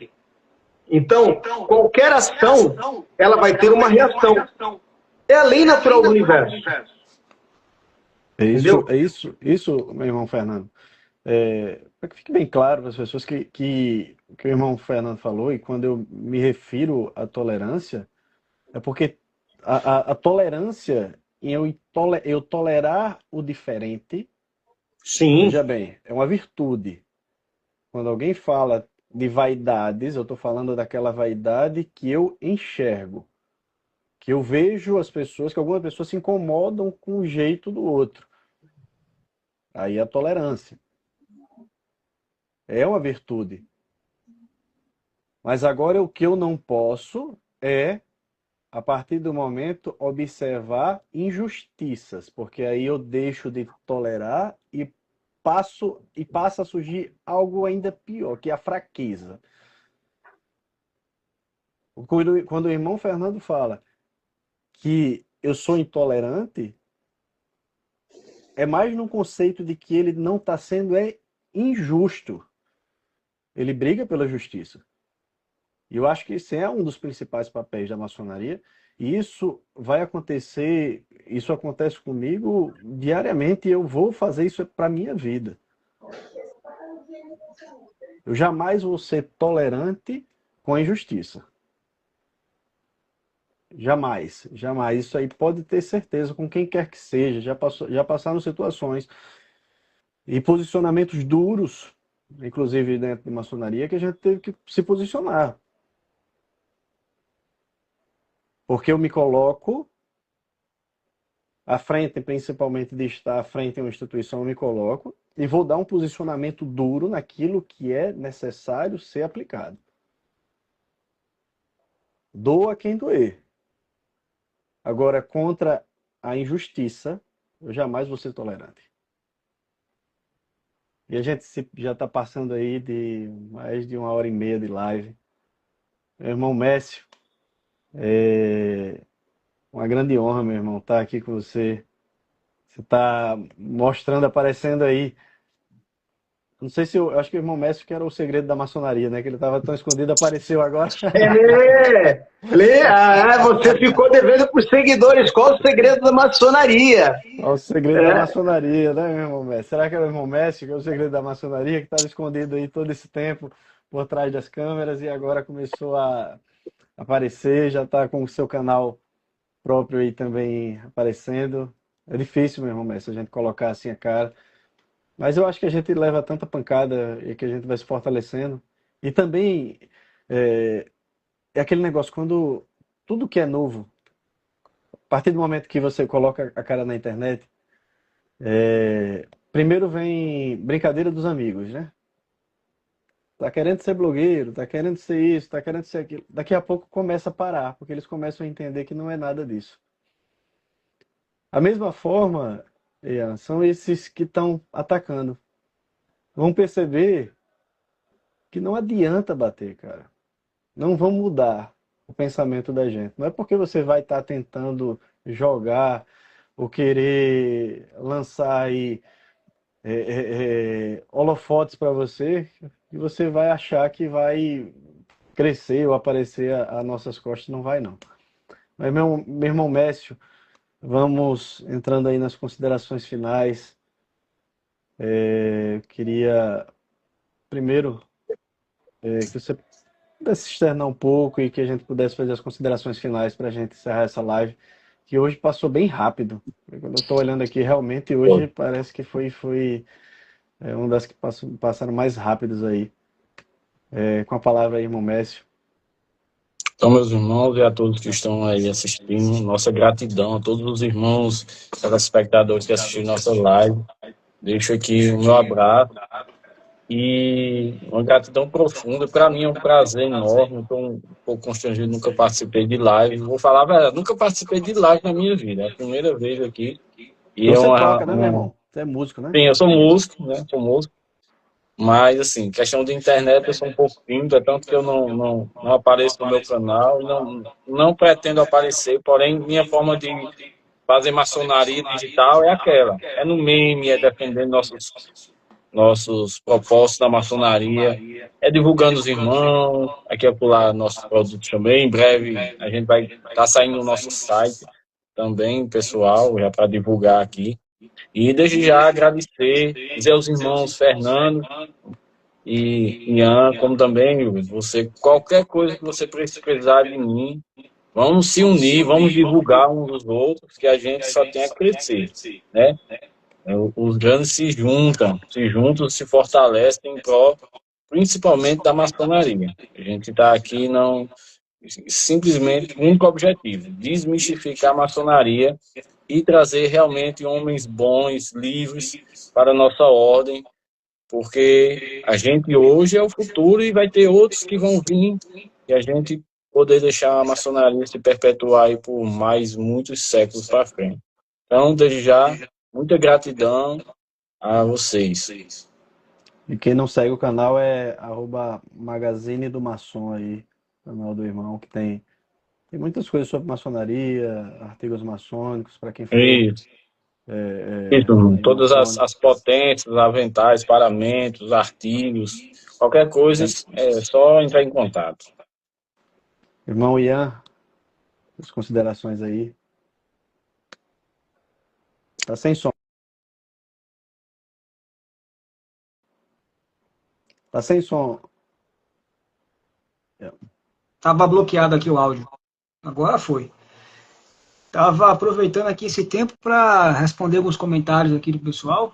Então, qualquer ação, ela vai ter uma reação. É a lei natural do universo. Isso, meu irmão Fernando. Para que fique bem claro para as pessoas que o irmão Fernando falou, e quando eu me refiro à tolerância, é porque a tolerância em eu tolerar o diferente, sim, veja bem, é uma virtude. Quando alguém fala de vaidades, eu estou falando daquela vaidade que eu enxergo, que eu vejo as pessoas, que algumas pessoas se incomodam com o jeito do outro. Aí é a tolerância. É uma virtude. Mas agora o que eu não posso é, a partir do momento, observar injustiças, porque aí eu deixo de tolerar e passa a surgir algo ainda pior, que é a fraqueza. Quando o irmão Fernando fala que eu sou intolerante, é mais no conceito de que ele não está sendo injusto. Ele briga pela justiça. E eu acho que esse é um dos principais papéis da maçonaria. E isso vai acontecer, isso acontece comigo diariamente e eu vou fazer isso para a minha vida. Eu jamais vou ser tolerante com a injustiça. Jamais, jamais. Isso aí pode ter certeza com quem quer que seja. Já passaram situações e posicionamentos duros, inclusive dentro de maçonaria, que a gente teve que se posicionar. Porque eu me coloco à frente, principalmente de estar à frente de uma instituição, eu me coloco e vou dar um posicionamento duro naquilo que é necessário ser aplicado. Doa quem doer. Agora, contra a injustiça, eu jamais vou ser tolerante. E a gente já está passando aí de mais de 1h30 de live. Meu irmão Mécio, é uma grande honra, meu irmão, estar aqui com você. Você está mostrando, aparecendo aí. Não sei se eu acho que o irmão Messi que era o segredo da maçonaria, né? Que ele estava tão escondido, apareceu agora. Você ficou devendo para os seguidores. Qual o segredo da maçonaria? Qual o segredo da maçonaria, né, meu irmão Messi? Será que era o irmão Messi que é o segredo da maçonaria, que estava escondido aí todo esse tempo por trás das câmeras e agora começou a aparecer, já está com o seu canal próprio aí também aparecendo. É difícil, meu irmão Messi, a gente colocar assim a cara. Mas eu acho que a gente leva tanta pancada e que a gente vai se fortalecendo. E também é aquele negócio, quando tudo que é novo, a partir do momento que você coloca a cara na internet, primeiro vem brincadeira dos amigos, né? Tá querendo ser blogueiro, tá querendo ser isso, tá querendo ser aquilo. Daqui a pouco começa a parar, porque eles começam a entender que não é nada disso. A mesma forma, Ian, são esses que estão atacando. Vão perceber que não adianta bater, cara. Não vão mudar o pensamento da gente. Não é porque você vai estar tentando jogar ou querer lançar aí holofotes para você que você vai achar que vai crescer ou aparecer a nossas costas. Não vai, não. Mas, meu irmão Mécio, vamos entrando aí nas considerações finais. Queria primeiro que você pudesse externar um pouco e que a gente pudesse fazer as considerações finais para a gente encerrar essa live, que hoje passou bem rápido. Quando eu estou olhando aqui, realmente hoje parece que foi uma das que passaram mais rápidos aí. Com a palavra aí, irmão Mécio. Então, meus irmãos e a todos que estão aí assistindo, nossa gratidão a todos os irmãos, telespectadores que assistiram nossa live. Deixo aqui o meu abraço e uma gratidão profunda. Para mim é um prazer enorme. Estou um pouco constrangido, nunca participei de live. Vou falar a verdade, nunca participei de live na minha vida. É a primeira vez aqui. E você toca, né, meu irmão? Você é músico, né? Sim, eu sou músico, né? Sou músico. Mas, assim, questão de internet, eu sou um pouco tímido, é tanto que eu não apareço no meu canal, não pretendo aparecer, porém, minha forma de fazer maçonaria digital é aquela, é no meme, é defendendo nossos propósitos da maçonaria, é divulgando os irmãos, aqui é pular nossos produtos também, em breve a gente vai estar saindo no nosso site também, pessoal, já para divulgar aqui. E desde já agradecer, dizer aos irmãos Fernando e Ian, como também, você, qualquer coisa que você precisar de mim, vamos se unir, vamos divulgar uns dos outros, que a gente só tem a crescer, né? Os grandes se juntam, se fortalecem em prol, principalmente da maçonaria. A gente está aqui simplesmente com um único objetivo, desmistificar a maçonaria e trazer realmente homens bons, livres para a nossa ordem, porque a gente hoje é o futuro e vai ter outros que vão vir e a gente poder deixar a maçonaria se perpetuar aí por mais muitos séculos para frente. Então, desde já, muita gratidão a vocês. E quem não segue o canal é @Magazine do Maçom aí, canal do irmão, que tem muitas coisas sobre maçonaria, artigos maçônicos, para quem for. Isso. Todas as potências, aventais, paramentos, artigos, qualquer coisa, é só entrar em contato. Irmão Ian, as considerações aí. Tá sem som. Tá sem som. Tava bloqueado aqui o áudio. Agora foi. Tava aproveitando aqui esse tempo para responder alguns comentários aqui do pessoal.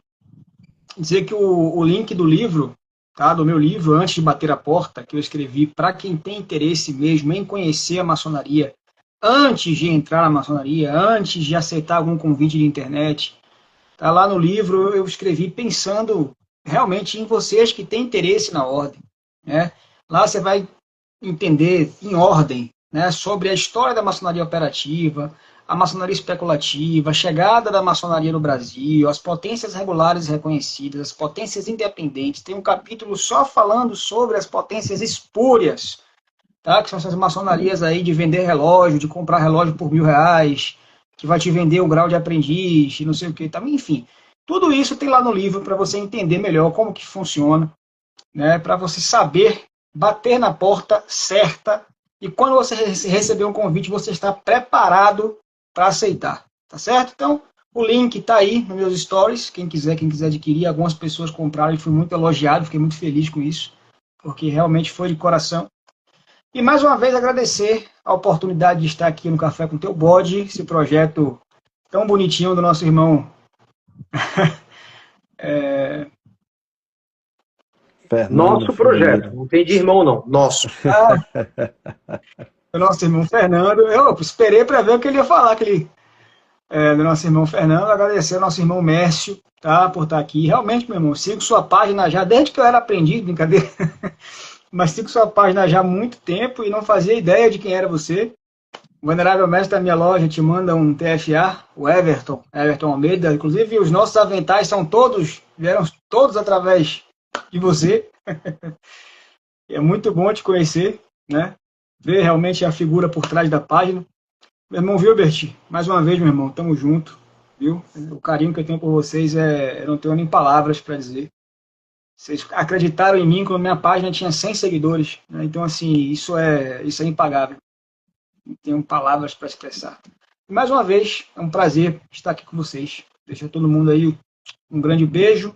Dizer que o link do livro, tá, do meu livro, Antes de Bater a Porta, que eu escrevi para quem tem interesse mesmo em conhecer a maçonaria, antes de entrar na maçonaria, antes de aceitar algum convite de internet, tá lá no livro, eu escrevi pensando realmente em vocês que têm interesse na ordem, né? Lá você vai entender em ordem, né, sobre a história da maçonaria operativa, a maçonaria especulativa, a chegada da maçonaria no Brasil, as potências regulares reconhecidas, as potências independentes. Tem um capítulo só falando sobre as potências espúrias, tá? Que são essas maçonarias aí de vender relógio, de comprar relógio por R$1.000, que vai te vender o grau de aprendiz, não sei o que, também, enfim. Tudo isso tem lá no livro para você entender melhor como que funciona, né? Para você saber bater na porta certa e quando você receber um convite, você está preparado para aceitar, tá certo? Então, o link está aí nos meus stories, quem quiser adquirir, algumas pessoas compraram e fui muito elogiado, fiquei muito feliz com isso, porque realmente foi de coração. E mais uma vez agradecer a oportunidade de estar aqui no Café com Teu Bode, esse projeto tão bonitinho do nosso irmão Nosso projeto, não tem de irmão não, nosso. O nosso irmão Fernando. Eu esperei para ver o que ele ia falar, que ele do nosso irmão Fernando, agradecer ao nosso irmão Mércio, tá, por estar aqui. Realmente, meu irmão, sigo sua página já, desde que eu era aprendiz, brincadeira, mas sigo sua página já há muito tempo e não fazia ideia de quem era você. O venerável mestre da minha loja te manda um TFA, o Everton Almeida, inclusive os nossos aventais vieram todos através de você. É muito bom te conhecer, né? Ver realmente a figura por trás da página. Meu irmão Wilbert, mais uma vez, meu irmão, tamo junto, viu? O carinho que eu tenho por vocês, eu não tenho nem palavras para dizer. Vocês acreditaram em mim quando minha página tinha 100 seguidores, né? Então, assim, isso é impagável. Não tenho palavras para expressar. E, mais uma vez, é um prazer estar aqui com vocês. Deixa todo mundo aí um grande beijo,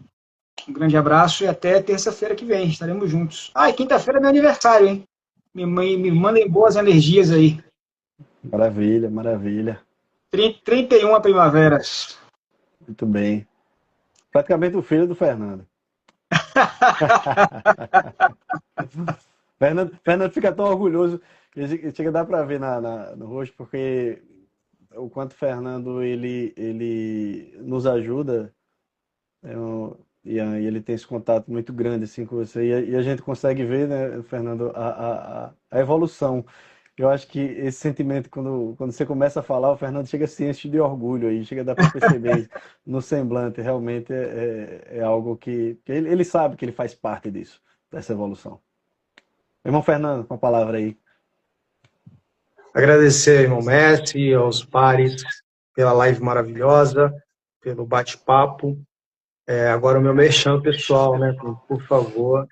um grande abraço e até terça-feira que vem. Estaremos juntos. E quinta-feira é meu aniversário, hein? Me mandem boas energias aí. Maravilha, maravilha. 31 primaveras. Muito bem. Praticamente o filho do Fernando. Fernando fica tão orgulhoso que chega a dar para ver no rosto, porque o quanto o Fernando ele nos ajuda, e ele tem esse contato muito grande assim com você, e a gente consegue ver, né, Fernando, a evolução. Eu acho que esse sentimento, quando você começa a falar, o Fernando chega a se encher de orgulho, aí chega a dar para perceber no semblante. Realmente é algo que ele sabe que ele faz parte disso, dessa evolução. Irmão Fernando, com a palavra aí. Agradecer ao irmão Messi, aos pares, pela live maravilhosa, pelo bate-papo. Agora o meu merchan pessoal, né? Por favor.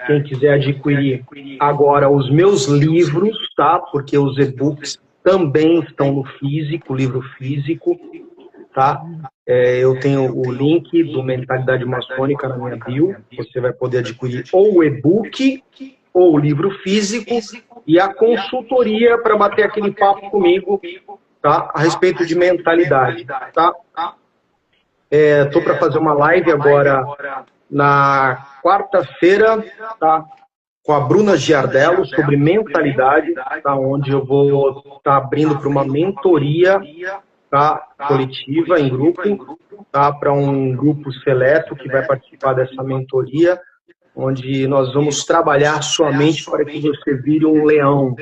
Quem quiser adquirir agora os meus livros, tá? Porque os e-books também estão no físico, livro físico, tá? Eu tenho o link do Mentalidade Maçônica na minha bio. Você vai poder adquirir ou o e-book ou o livro físico e a consultoria para bater aquele papo comigo, tá? A respeito de mentalidade, tá? Tô para fazer uma live agora na quarta-feira, tá? Com a Bruna Giardello sobre mentalidade, tá? Onde eu vou estar abrindo para uma mentoria, tá? Coletiva, em grupo, tá? Para um grupo seleto que vai participar dessa mentoria, onde nós vamos trabalhar sua mente para que você vire um leão,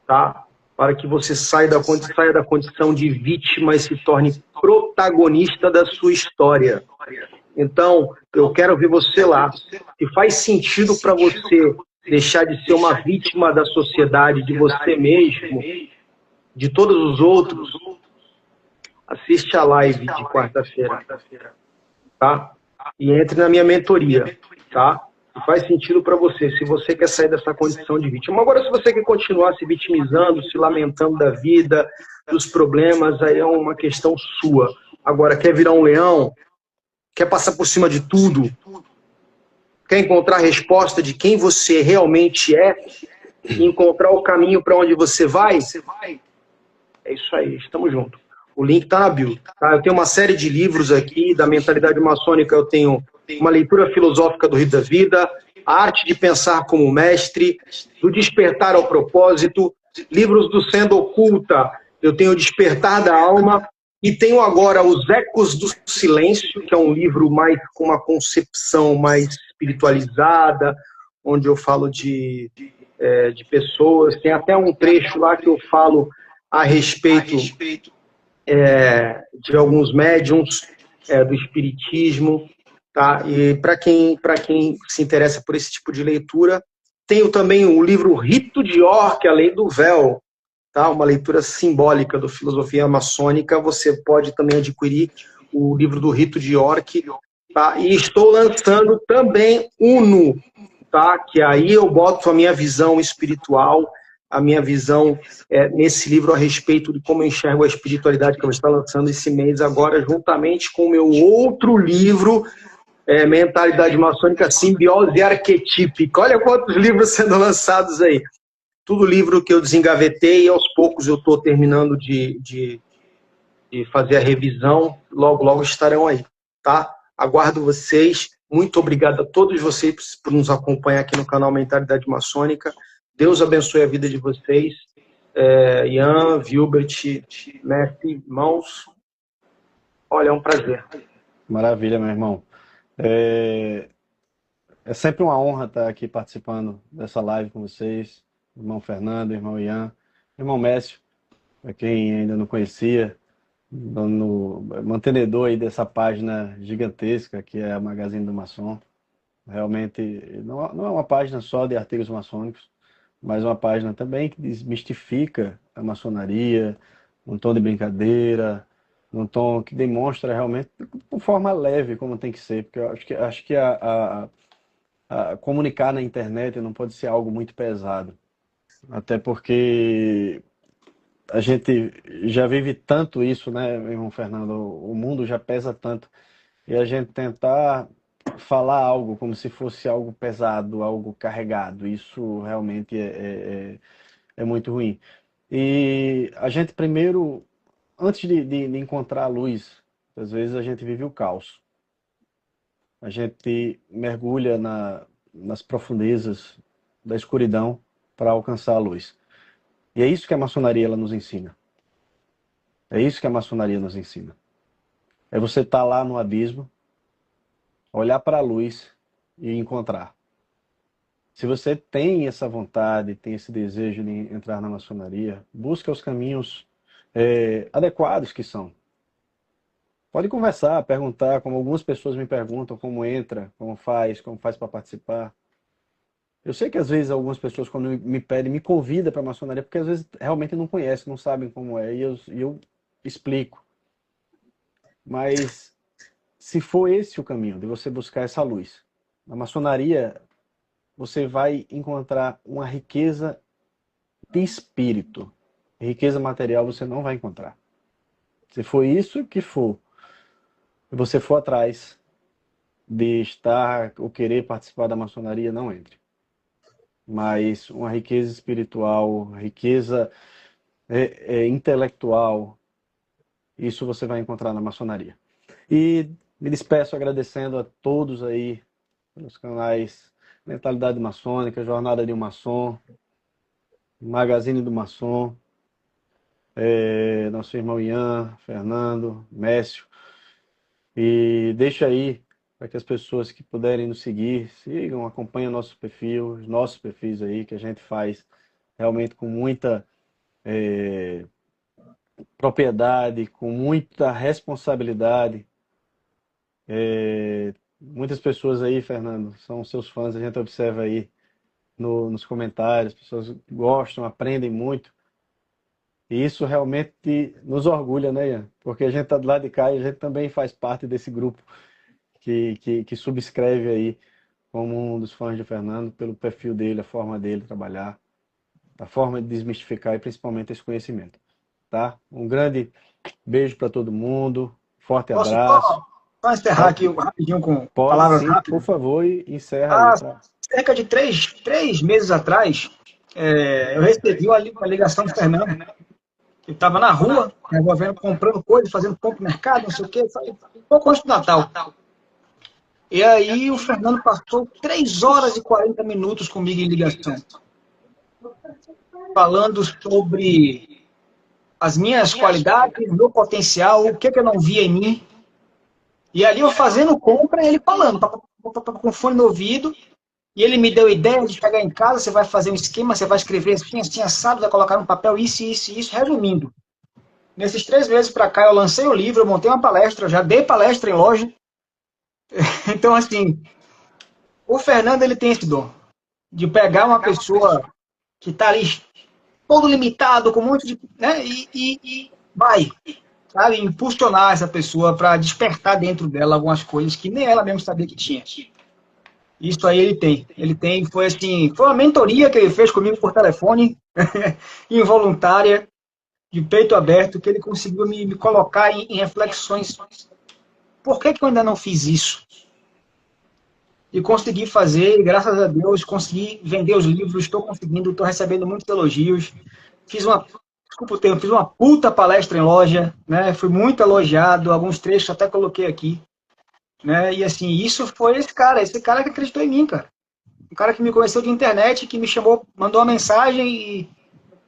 tá? Para que você saia da condição de vítima e se torne protagonista da sua história. Então, eu quero ver você lá. Se faz sentido para você deixar de ser uma vítima da sociedade, de você mesmo, de todos os outros, assiste a live de quarta-feira, tá? E entre na minha mentoria, tá? Se faz sentido para você, se você quer sair dessa condição de vítima. Agora, se você quer continuar se vitimizando, se lamentando da vida, dos problemas, aí é uma questão sua. Agora, quer virar um leão? Quer passar por cima de tudo? Quer encontrar a resposta de quem você realmente é? E encontrar o caminho para onde você vai? É isso aí, estamos juntos. O link está na bio. Tá? Eu tenho uma série de livros aqui, da mentalidade maçônica eu tenho uma leitura filosófica do Rito da Vida, a arte de pensar como mestre, do despertar ao propósito, livros do Sendo Oculta, eu tenho o Despertar da Alma, e tenho agora Os Ecos do Silêncio, que é um livro mais com uma concepção mais espiritualizada, onde eu falo de pessoas. Tem até um trecho lá que eu falo a respeito de alguns médiums do espiritismo. Tá? E para quem se interessa por esse tipo de leitura, tenho também o livro Rito de York, A Lei do Véu. Tá? Uma leitura simbólica da filosofia maçônica. Você pode também adquirir o livro do Rito de York. Tá? E estou lançando também Uno, tá? Que aí eu boto a minha visão espiritual, a minha visão nesse livro a respeito de como eu enxergo a espiritualidade, que eu vou estar lançando esse mês agora, juntamente com o meu outro livro, Mentalidade Maçônica, Simbiose Arquetípica. Olha quantos livros sendo lançados aí. Tudo livro que eu desengavetei e aos poucos eu estou terminando de fazer a revisão. Logo, logo estarão aí, tá? Aguardo vocês. Muito obrigado a todos vocês por nos acompanhar aqui no canal Mentalidade Maçônica. Deus abençoe a vida de vocês. Ian, Wilbert, mestre, irmãos. Olha, é um prazer. Maravilha, meu irmão. É sempre uma honra estar aqui participando dessa live com vocês. Irmão Fernando, irmão Ian, irmão Mécio, para quem ainda não conhecia, mantenedor aí dessa página gigantesca que é a Magazine do Maçom. Realmente não é uma página só de artigos maçônicos, mas uma página também que desmistifica a maçonaria, um tom de brincadeira, um tom que demonstra realmente de forma leve como tem que ser, porque eu acho que comunicar na internet não pode ser algo muito pesado, até porque a gente já vive tanto isso, né, meu irmão Fernando? O mundo já pesa tanto, e a gente tentar falar algo como se fosse algo pesado, algo carregado, isso realmente é muito ruim. E a gente primeiro, antes de encontrar a luz, às vezes a gente vive o caos. A gente mergulha nas profundezas da escuridão para alcançar a luz. E é isso que a maçonaria ela nos ensina. É isso que a maçonaria nos ensina. É você estar lá no abismo, olhar para a luz e encontrar. Se você tem essa vontade, tem esse desejo de entrar na maçonaria, busca os caminhos adequados que são. Pode conversar, perguntar, como algumas pessoas me perguntam, como entra, como faz para participar. Eu sei que às vezes algumas pessoas, quando me pedem, me convidam para a maçonaria, porque às vezes realmente não conhecem, não sabem como é, e eu explico. Mas se for esse o caminho, de você buscar essa luz, na maçonaria você vai encontrar uma riqueza de espírito. Riqueza material você não vai encontrar. Se for isso que for, e você for atrás de estar ou querer participar da maçonaria, não entre. Mas uma riqueza espiritual, riqueza intelectual, isso você vai encontrar na maçonaria. E me despeço agradecendo a todos aí pelos canais Mentalidade Maçônica, Jornada de um Maçom, Magazine do Maçom, nosso irmão Ian, Fernando, Mécio. E deixa aí para que as pessoas que puderem nos seguir, sigam, acompanhem nosso perfil, os nossos perfis aí, que a gente faz realmente com muita propriedade, com muita responsabilidade. Muitas pessoas aí, Fernando, são seus fãs, a gente observa aí nos comentários, pessoas gostam, aprendem muito. E isso realmente nos orgulha, né, Ian? Porque a gente está do lado de cá e a gente também faz parte desse grupo que subscreve aí como um dos fãs de Fernando, pelo perfil dele, a forma dele trabalhar, a forma de desmistificar e principalmente esse conhecimento. Tá? Um grande beijo para todo mundo, forte abraço. Só encerrar aqui rapidinho com palavras rápidas. Por favor, e encerra aí. Cerca de três meses atrás, eu recebi uma ligação do Fernando. Eu estava na rua, comprando coisas, fazendo compra no mercado, não sei o quê, pouco antes do Natal. E aí o Fernando passou 3 horas e 40 minutos comigo em ligação, falando sobre as minhas qualidades, o meu potencial, o que eu não via em mim. E ali eu fazendo compra, ele falando, com fone no ouvido, e ele me deu ideia de chegar em casa, você vai fazer um esquema, você vai escrever assim, assado, vai colocar no papel isso, resumindo. Nesses 3 meses para cá, eu lancei o livro, eu montei uma palestra, já dei palestra em loja. Então, assim, o Fernando, ele tem esse dom de pegar uma pessoa que está ali todo limitado, com um monte de... né, e vai, sabe, impulsionar essa pessoa para despertar dentro dela algumas coisas que nem ela mesmo sabia que tinha. Isso aí ele tem, foi assim, foi uma mentoria que ele fez comigo por telefone, involuntária, de peito aberto, que ele conseguiu me colocar em reflexões. Por que eu ainda não fiz isso? E consegui fazer, e graças a Deus, consegui vender os livros, estou conseguindo, estou recebendo muitos elogios. Fiz uma puta palestra em loja, né? Fui muito elogiado, alguns trechos até coloquei aqui. Né? E assim, isso foi esse cara que acreditou em mim, cara. Um cara que me conheceu de internet, que me chamou, mandou uma mensagem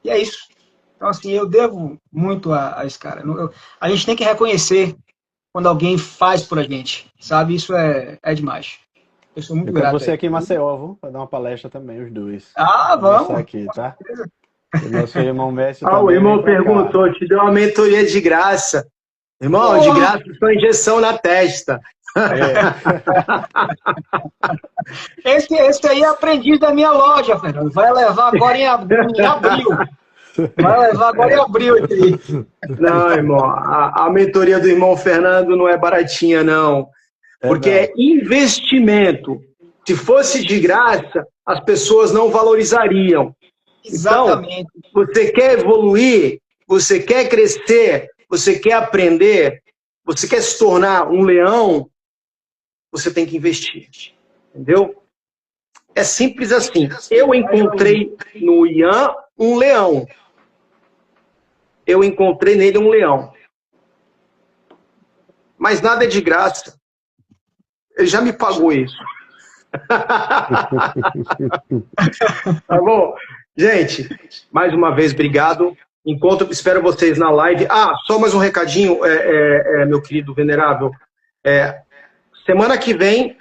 e é isso. Então, assim, eu devo muito a esse cara. A gente tem que reconhecer quando alguém faz por a gente, sabe? Isso é demais. Eu sou muito Eu quero grato a você ele. aqui em Maceió, viu? Para dar uma palestra também, os dois. Ah, Vamos almoçar vamos. aqui, tá? E nosso irmão Mércio Ah, o também vem irmão para cá. perguntou, te deu uma mentoria de graça. Irmão, de Porra! graça, só injeção na testa. É. Esse aí é aprendiz da minha loja, Fernando. Vai levar agora em abril. Vai levar agora em abril esse aí. Não, irmão, a mentoria do irmão Fernando não é baratinha, não. Porque não. é investimento. Se fosse de graça, as pessoas não valorizariam. Exatamente. Então, você quer evoluir, você quer crescer, você quer aprender, você quer se tornar um leão, você tem que investir. Entendeu? É simples assim. Eu encontrei no Ian um leão. Eu encontrei nele um leão. Mas nada é de graça. Ele já me pagou isso. Tá bom? Gente, mais uma vez, obrigado. Espero vocês na live. Ah, só mais um recadinho, meu querido venerável. Semana que vem,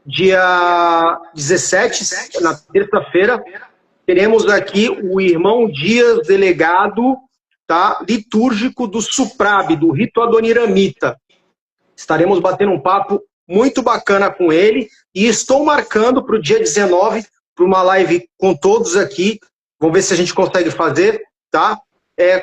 dia 17, na terça-feira, teremos aqui o irmão Dias, delegado, tá, litúrgico do Suprab, do Rito Adoniramita. Estaremos batendo um papo muito bacana com ele e estou marcando para o dia 19 para uma live com todos aqui. Vamos ver se a gente consegue fazer, tá?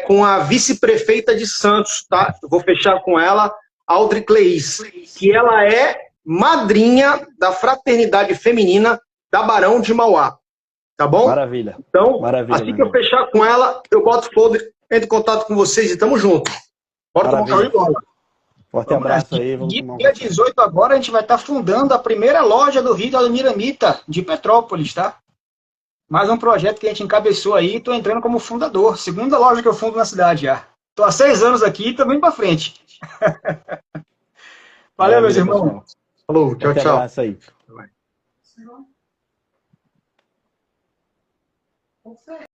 Com a vice-prefeita de Santos, tá? Eu vou fechar com ela, Audrey Cleis, que ela é madrinha da fraternidade feminina da Barão de Mauá. Tá bom? Maravilha. Então, Maravilha, assim que eu fechar com ela, eu boto folder, entro em contato com vocês e tamo junto. Bora tomar um carro de bola. Forte abraço aí. Vamos tomar um dia 18 agora a gente vai estar fundando a primeira loja do Rito Adoniramita de Petrópolis, tá? Mais um projeto que a gente encabeçou aí, estou entrando como fundador. Segunda loja que eu fundo na cidade já. Estou há 6 anos aqui e também para frente. Valeu, meus irmãos. Pessoal. Falou, tchau, tchau. Abraço aí.